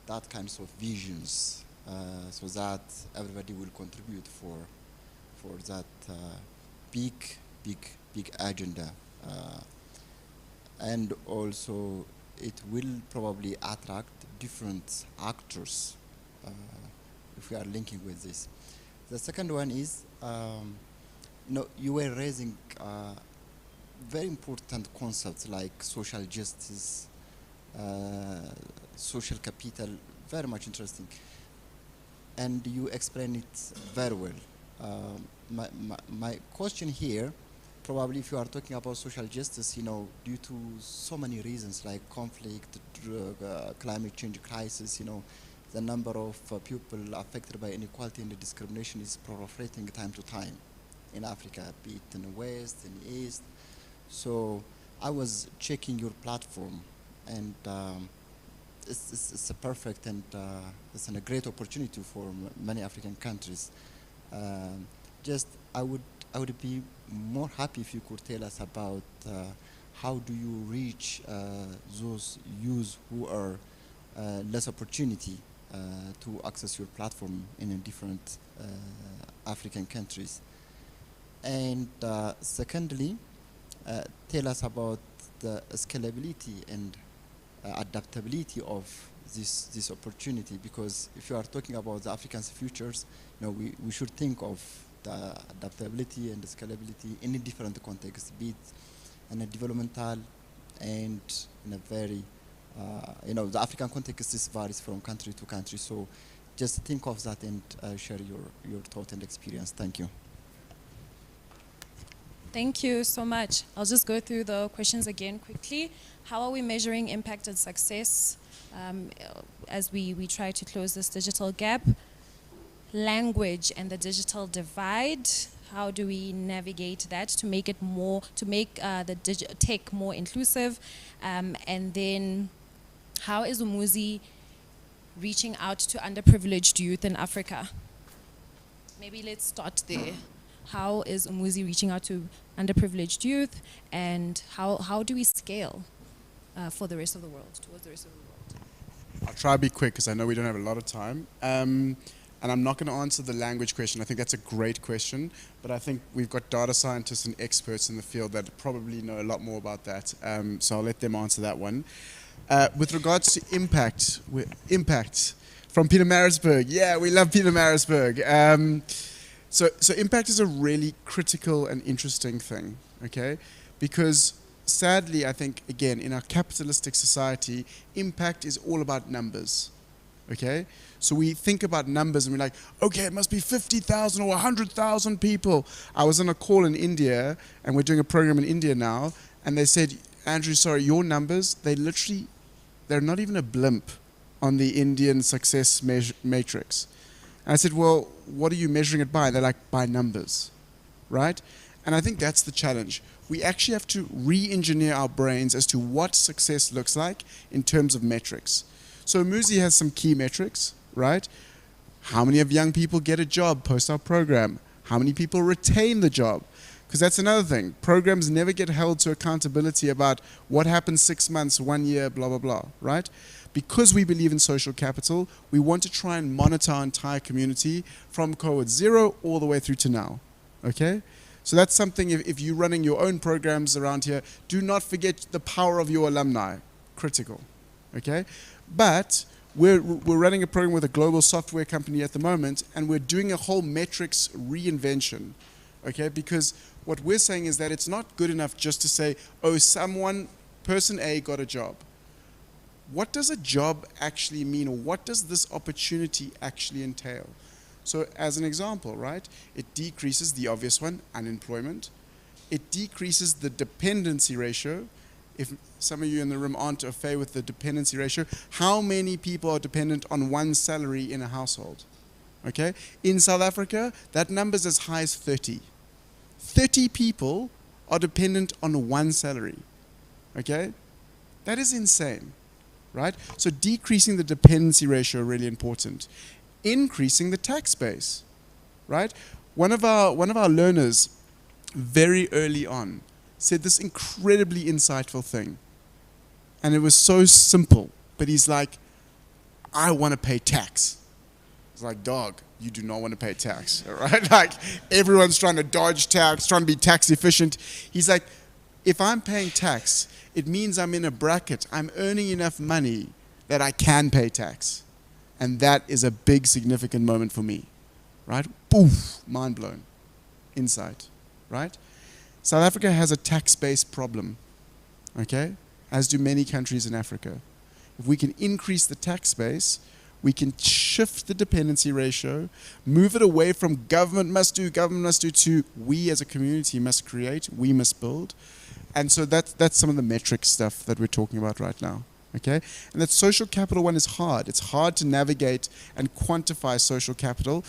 that kinds of visions so that everybody will contribute for that big agenda. And also it will probably attract different actors if we are linking with this. The second one is, you were raising very important concepts like social justice, social capital, very much interesting. And you explain it very well. My question here, probably if you are talking about social justice, due to so many reasons like conflict, climate change crisis, the number of people affected by inequality and discrimination is proliferating time to time in Africa, be it in the West, in the East. So I was checking your platform, and it's a perfect and it's a great opportunity for many African countries. I would be more happy if you could tell us about how do you reach those youth who are less opportunity to access your platform in different African countries. And secondly, tell us about the scalability and adaptability of this opportunity, because if you are talking about the African's futures, we should think of the adaptability and the scalability in a different context, be it in a developmental and in a very the African context varies from country to country. So just think of that and share your thought and experience. Thank you. Thank you so much. I'll just go through the questions again quickly. How are we measuring impact and success as we try to close this digital gap? Language and the digital divide. How do we navigate that to make it more, to make the tech more inclusive? And then how is Umuzi reaching out to underprivileged youth in Africa? Maybe let's start there. How is Umuzi reaching out to underprivileged youth, and how do we scale for the rest of the world, towards the rest of the world? I'll try to be quick because I know we don't have a lot of time. And I'm not going to answer the language question. I think that's a great question, but I think we've got data scientists and experts in the field that probably know a lot more about that. So I'll let them answer that one. With regards to impact from Peter Marisburg. Yeah, we love Peter Marisburg. So impact is a really critical and interesting thing, okay? Because sadly, I think, again, in our capitalistic society, impact is all about numbers, okay? So we think about numbers and we're like, okay, it must be 50,000 or 100,000 people. I was on a call in India, and we're doing a program in India now, and they said, Andrew, sorry, your numbers, they're not even a blimp on the Indian success matrix. And I said, well, what are you measuring it by? They're like, by numbers, right? And I think that's the challenge. We actually have to re-engineer our brains as to what success looks like in terms of metrics. So Umuzi has some key metrics, right? How many of young people get a job post our program? How many people retain the job? Because that's another thing. Programs never get held to accountability about what happens 6 months, 1 year, blah, blah, blah, right? Because we believe in social capital, we want to try and monitor our entire community from cohort 0 all the way through to now, okay? So that's something, if you're running your own programs around here, do not forget the power of your alumni, critical, okay? But we're running a program with a global software company at the moment, and we're doing a whole metrics reinvention, okay? Because what we're saying is that it's not good enough just to say, oh, person A got a job. What does a job actually mean, or what does this opportunity actually entail? So as an example, right, it decreases the obvious one, unemployment. It decreases the dependency ratio. If some of you in the room aren't au fait with the dependency ratio, how many people are dependent on one salary in a household? Okay? In South Africa, that number's as high as 30. 30 people are dependent on one salary. Okay? That is insane, right? So decreasing the dependency ratio, really important. Increasing the tax base, right? One of our learners very early on said this incredibly insightful thing. And it was so simple, but he's like, I want to pay tax. It's like, dog, you do not want to pay tax, all right? Like, everyone's trying to dodge tax, trying to be tax efficient. He's like, if I'm paying tax, it means I'm in a bracket. I'm earning enough money that I can pay tax. And that is a big, significant moment for me, right? Poof, mind blown, insight, right? South Africa has a tax-based problem, okay? As do many countries in Africa. If we can increase the tax base, we can shift the dependency ratio, move it away from government must do, to we as a community must create, we must build. And so that's some of the metric stuff that we're talking about right now. Okay? And that social capital one is hard. It's hard to navigate and quantify social capital.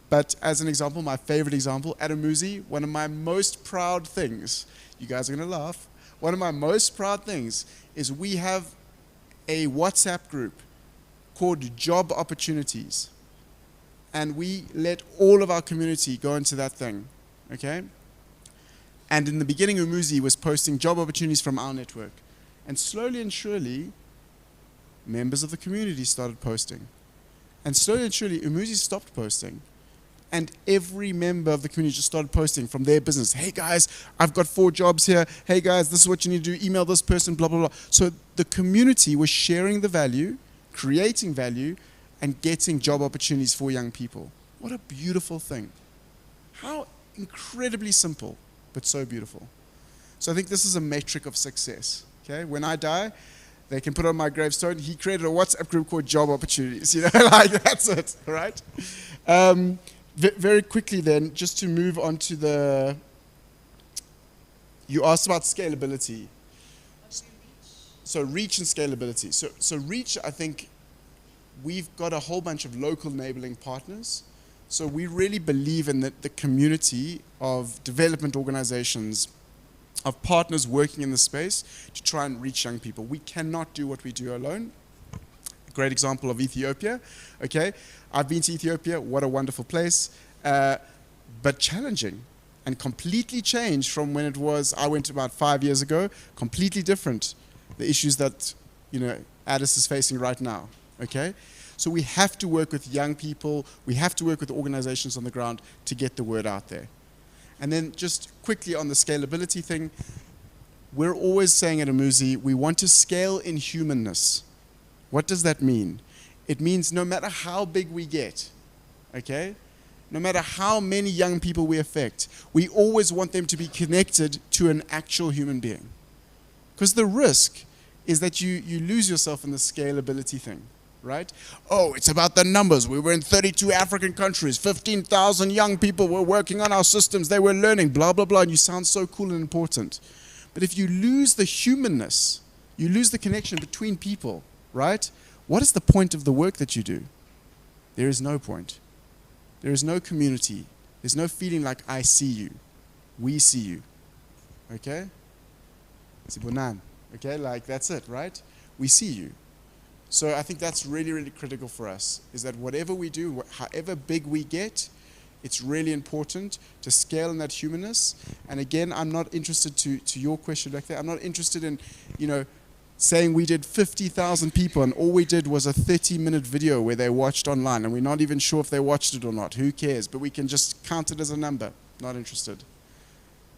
But as an example, my favorite example, at Umuzi, one of my most proud things, you guys are going to laugh, one of my most proud things is we have a WhatsApp group called Job Opportunities. And we let all of our community go into that thing. Okay? And in the beginning, Umuzi was posting job opportunities from our network. And slowly and surely, members of the community started posting. And slowly and surely, Umuzi stopped posting. And every member of the community just started posting from their business. Hey guys, I've got 4 jobs here. Hey guys, this is what you need to do. Email this person, blah, blah, blah. So the community was sharing the value, creating value, and getting job opportunities for young people. What a beautiful thing. How incredibly simple, but so beautiful. So I think this is a metric of success. Okay, when I die, they can put on my gravestone, he created a WhatsApp group called Job Opportunities. You know, like that's it, right? Very quickly then, just to move on to the, you asked about scalability. So reach and scalability. So reach, I think, we've got a whole bunch of local enabling partners. So we really believe in the community of development organizations, of partners working in the space to try and reach young people. We cannot do what we do alone. A great example of Ethiopia, okay? I've been to Ethiopia, what a wonderful place, but challenging and completely changed from when it was, I went about 5 years ago, completely different. The issues that, you know, Addis is facing right now, okay? So we have to work with young people, we have to work with organizations on the ground to get the word out there. And then just quickly on the scalability thing, we're always saying at Umuzi, we want to scale in humanness. What does that mean? It means no matter how big we get, okay? No matter how many young people we affect, we always want them to be connected to an actual human being. Because the risk is that you lose yourself in the scalability thing, right? Oh, it's about the numbers. We were in 32 African countries, 15,000 young people were working on our systems, they were learning, blah, blah, blah, and you sound so cool and important. But if you lose the humanness, you lose the connection between people, right? What is the point of the work that you do? There is no point. There is no community. There's no feeling like I see you. We see you. Okay? Sibunan. Okay, like that's it, right? We see you. So I think that's really, really critical for us, is that whatever we do, however big we get, it's really important to scale in that humanness. And again, I'm not interested to your question back there. I'm not interested in, saying we did 50,000 people and all we did was a 30-minute video where they watched online and we're not even sure if they watched it or not. Who cares? But we can just count it as a number. Not interested.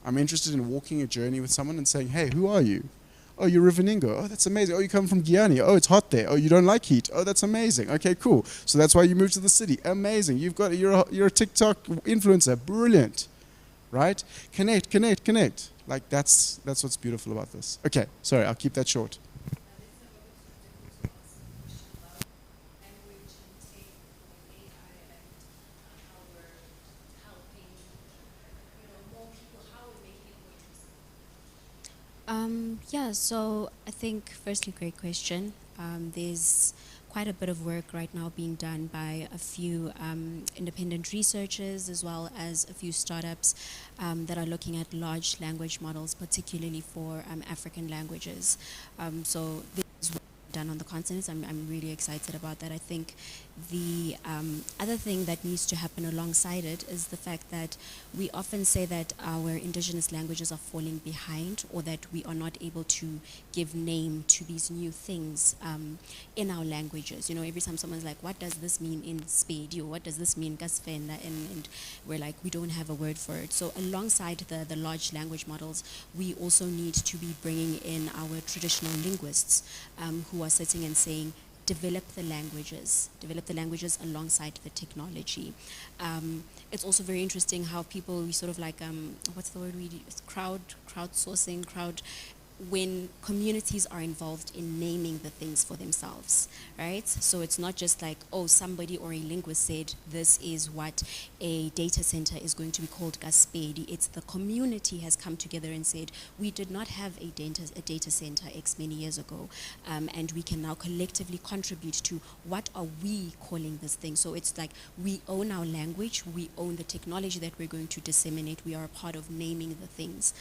I'm interested in walking a journey with someone and saying, hey, who are you? Oh, you're Riveningo. Oh, that's amazing. Oh, you come from Guyana. Oh, it's hot there. Oh, you don't like heat. Oh, that's amazing. Okay, cool. So that's why you moved to the city. Amazing. You're a TikTok influencer. Brilliant. Right? Connect. Like that's what's beautiful about this. Okay, sorry, I'll keep that short. Yeah, so I think firstly, great question. There's quite a bit of work right now being done by a few independent researchers as well as a few startups that are looking at large language models, particularly for African languages. So this is work done on the continent. I'm really excited about that. I think the other thing that needs to happen alongside it is the fact that we often say that our indigenous languages are falling behind, or that we are not able to give name to these new things in our languages. Every time someone's like, what does this mean in Spedi, or what does this mean Gasfenda, and we're like, we don't have a word for it. So alongside the large language models, we also need to be bringing in our traditional linguists who are sitting and saying, develop the languages alongside the technology. It's also very interesting how people, we sort of like, what's the word we use? Crowdsourcing, when communities are involved in naming the things for themselves, right? So it's not just like, oh, somebody or a linguist said this is what a data center is going to be called Gaspedi. It's the community has come together and said, we did not have a data center X many years ago, and we can now collectively contribute to what are we calling this thing. So it's like we own our language, we own the technology that we're going to disseminate, we are a part of naming the things.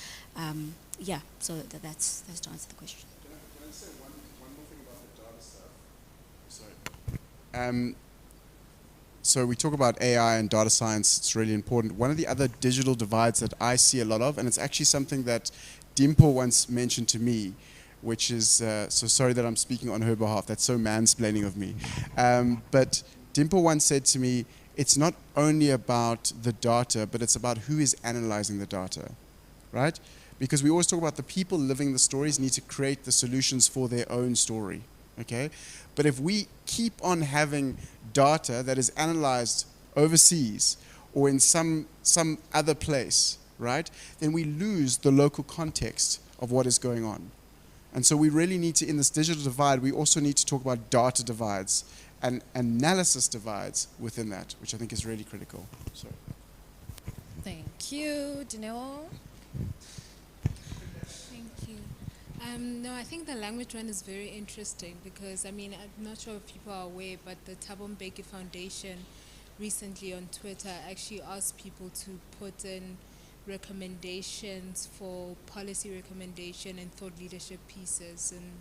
Yeah, so that's to answer the question. Can I say one more thing about the data stuff? Sorry. So we talk about AI and data science, it's really important. One of the other digital divides that I see a lot of, and it's actually something that Dimple once mentioned to me, which is, so sorry that I'm speaking on her behalf, that's so mansplaining of me. But Dimple once said to me, it's not only about the data, but it's about who is analyzing the data, right? Because we always talk about the people living the stories need to create the solutions for their own story, okay? But if we keep on having data that is analyzed overseas or in some other place, right, then we lose the local context of what is going on. And so we really need to, in this digital divide, we also need to talk about data divides and analysis divides within that, which I think is really critical. So. Thank you. Dineo? No, I think the language one is very interesting because, I'm not sure if people are aware, but the Thabo Mbeki Foundation recently on Twitter actually asked people to put in recommendations for policy recommendation and thought leadership pieces and,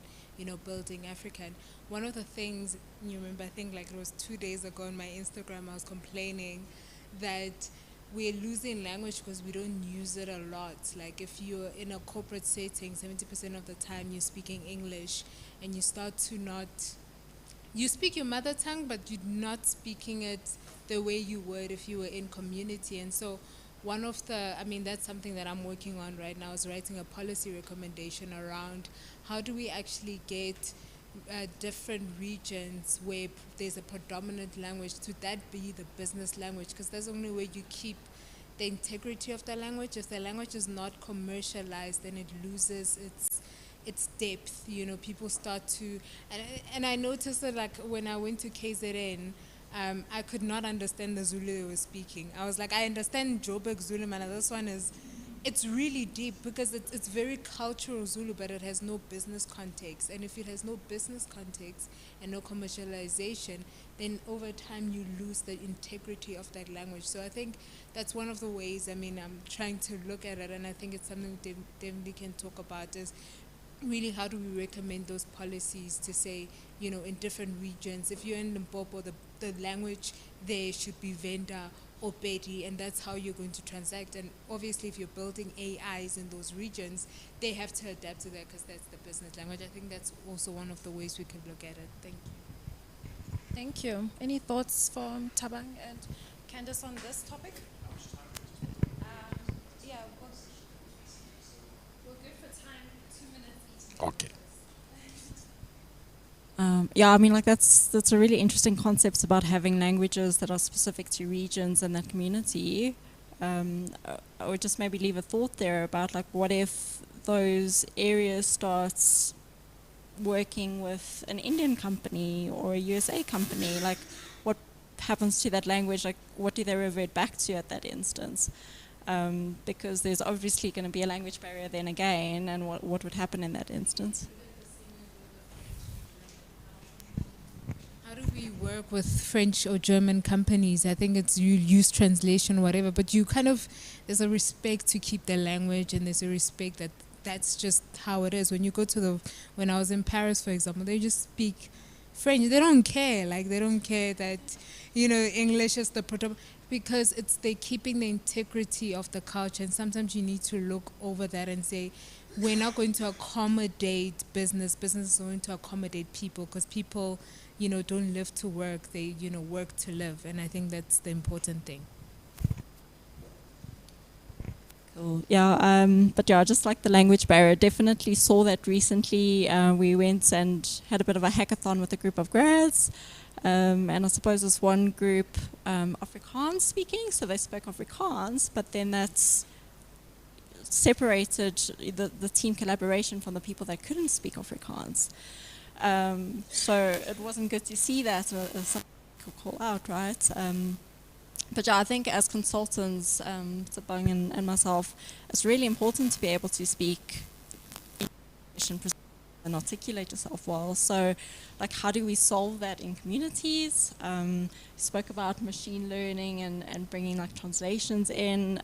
building Africa. And one of the things, you remember, I think like it was 2 days ago on my Instagram, I was complaining that we're losing language because we don't use it a lot. Like if you're in a corporate setting, 70% of the time you're speaking English, and you start to not you speak your mother tongue, but you're not speaking it the way you would if you were in community. And so one of the, that's something that I'm working on right now, is writing a policy recommendation around how do we actually get different regions where there's a predominant language to that be the business language, because that's the only way you keep the integrity of the language. If the language is not commercialized, then it loses its depth. People start to, and I noticed that, like, when I went to KZN, I could not understand the Zulu they were speaking. I was like, I understand Joburg Zulu, man. This one it's really deep because it's very cultural Zulu, but it has no business context. And if it has no business context and no commercialization, then over time you lose the integrity of that language. So I think that's one of the ways, I'm trying to look at it, and I think it's something we definitely can talk about, is really how do we recommend those policies to say, in different regions, if you're in Limpopo, the language there should be Venda or Pedi, and that's how you're going to transact. And obviously, if you're building AIs in those regions, they have to adapt to that because that's the business language. I think that's also one of the ways we can look at it. Thank you. Thank you. Any thoughts from Tabang and Candace on this topic? Yeah, we're good for time, 2 minutes each. Okay. That's a really interesting concept about having languages that are specific to regions and that community. I would just maybe leave a thought there about, like, what if those areas starts working with an Indian company or a USA company? Like, what happens to that language? Like, what do they revert back to at that instance? Because there's obviously going to be a language barrier then again, and what would happen in that instance? How do we work with French or German companies? I think it's you use translation, whatever, but there's a respect to keep the language, and there's a respect that's just how it is. When you go when I was in Paris, for example, they just speak French. They don't care. Like, they don't care that, English is the predominant, because they're keeping the integrity of the culture. And sometimes you need to look over that and say, we're not going to accommodate business. Business is going to accommodate people, because people, don't live to work. They, work to live. And I think that's the important thing. Cool. Yeah, just like the language barrier, definitely saw that recently. We went and had a bit of a hackathon with a group of grads. And I suppose this one group, Afrikaans speaking, so they spoke Afrikaans, but then that's separated the team collaboration from the people that couldn't speak Afrikaans. So it wasn't good to see that, something could call out, right? But yeah, I think as consultants, Tabang and myself, it's really important to be able to speak English and articulate yourself well. So, like, how do we solve that in communities? Spoke about machine learning and bringing, like, translations in.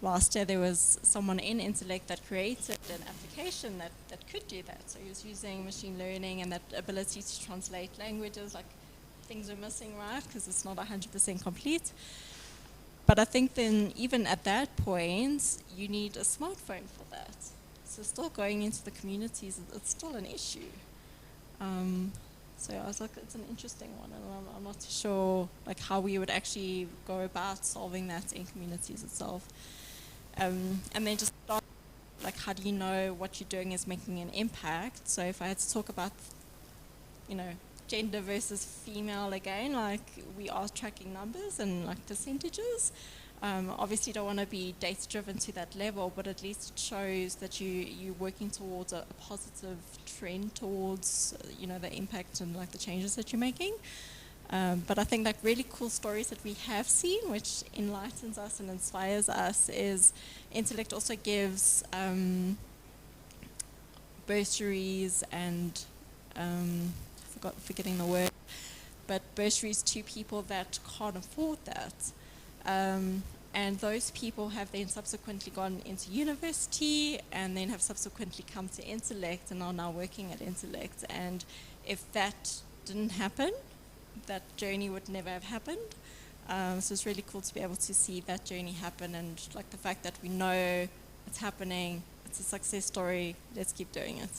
Last year there was someone in Intellect that created an application that could do that. So he was using machine learning and that ability to translate languages. Like, things are missing, right? Because it's not 100% complete. But I think then even at that point, you need a smartphone for that. So still going into the communities, it's still an issue. So I was like, it's an interesting one, and I'm not too sure like how we would actually go about solving that in communities itself. And then just start, like, how do you know what you're doing is making an impact? So if I had to talk about, gender versus female again, like, we are tracking numbers and, like, percentages. Obviously don't want to be data driven to that level, but at least it shows that you're working towards a positive trend towards, the impact and, like, the changes that you're making. But I think, like, really cool stories that we have seen, which enlightens us and inspires us, is Intellect also gives bursaries and forgetting the word, but bursaries to people that can't afford that. And those people have then subsequently gone into university and then have subsequently come to Intellect and are now working at Intellect. And if that didn't happen, that journey would never have happened. So it's really cool to be able to see that journey happen, and, like, the fact that we know it's happening, it's a success story, let's keep doing it.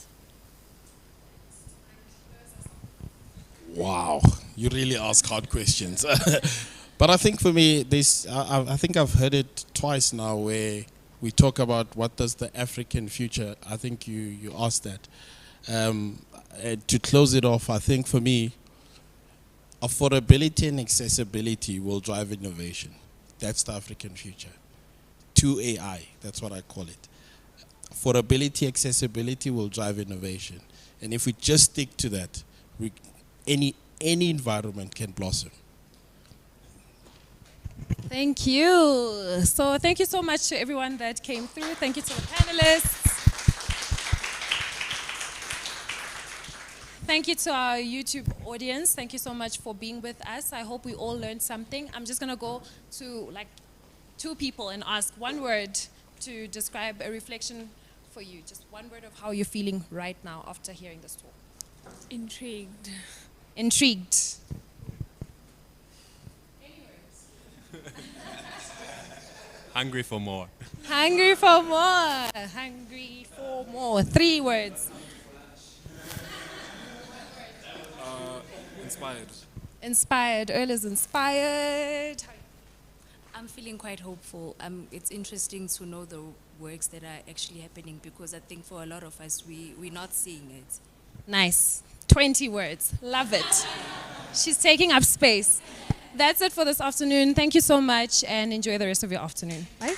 Wow, you really ask hard questions. But I think for me, I think I've heard it twice now where we talk about what does the African future, I think you asked that. And to close it off, I think for me, affordability and accessibility will drive innovation. That's the African future. To AI, that's what I call it. Affordability, accessibility will drive innovation. And if we just stick to that, any environment can blossom. Thank you. So thank you so much to everyone that came through. Thank you to the panelists. Thank you to our YouTube audience. Thank you so much for being with us. I hope we all learned something. I'm just going to go to like 2 people and ask one word to describe a reflection for you. Just one word of how you're feeling right now after hearing this talk. Intrigued. Intrigued. Hungry for more. Hungry for more. Hungry for more. 3 words. Inspired. Inspired. Earl is inspired. I'm feeling quite hopeful. It's interesting to know the works that are actually happening because I think for a lot of us, we're not seeing it. Nice. 20 words. Love it. She's taking up space. That's it for this afternoon. Thank you so much and enjoy the rest of your afternoon. Bye.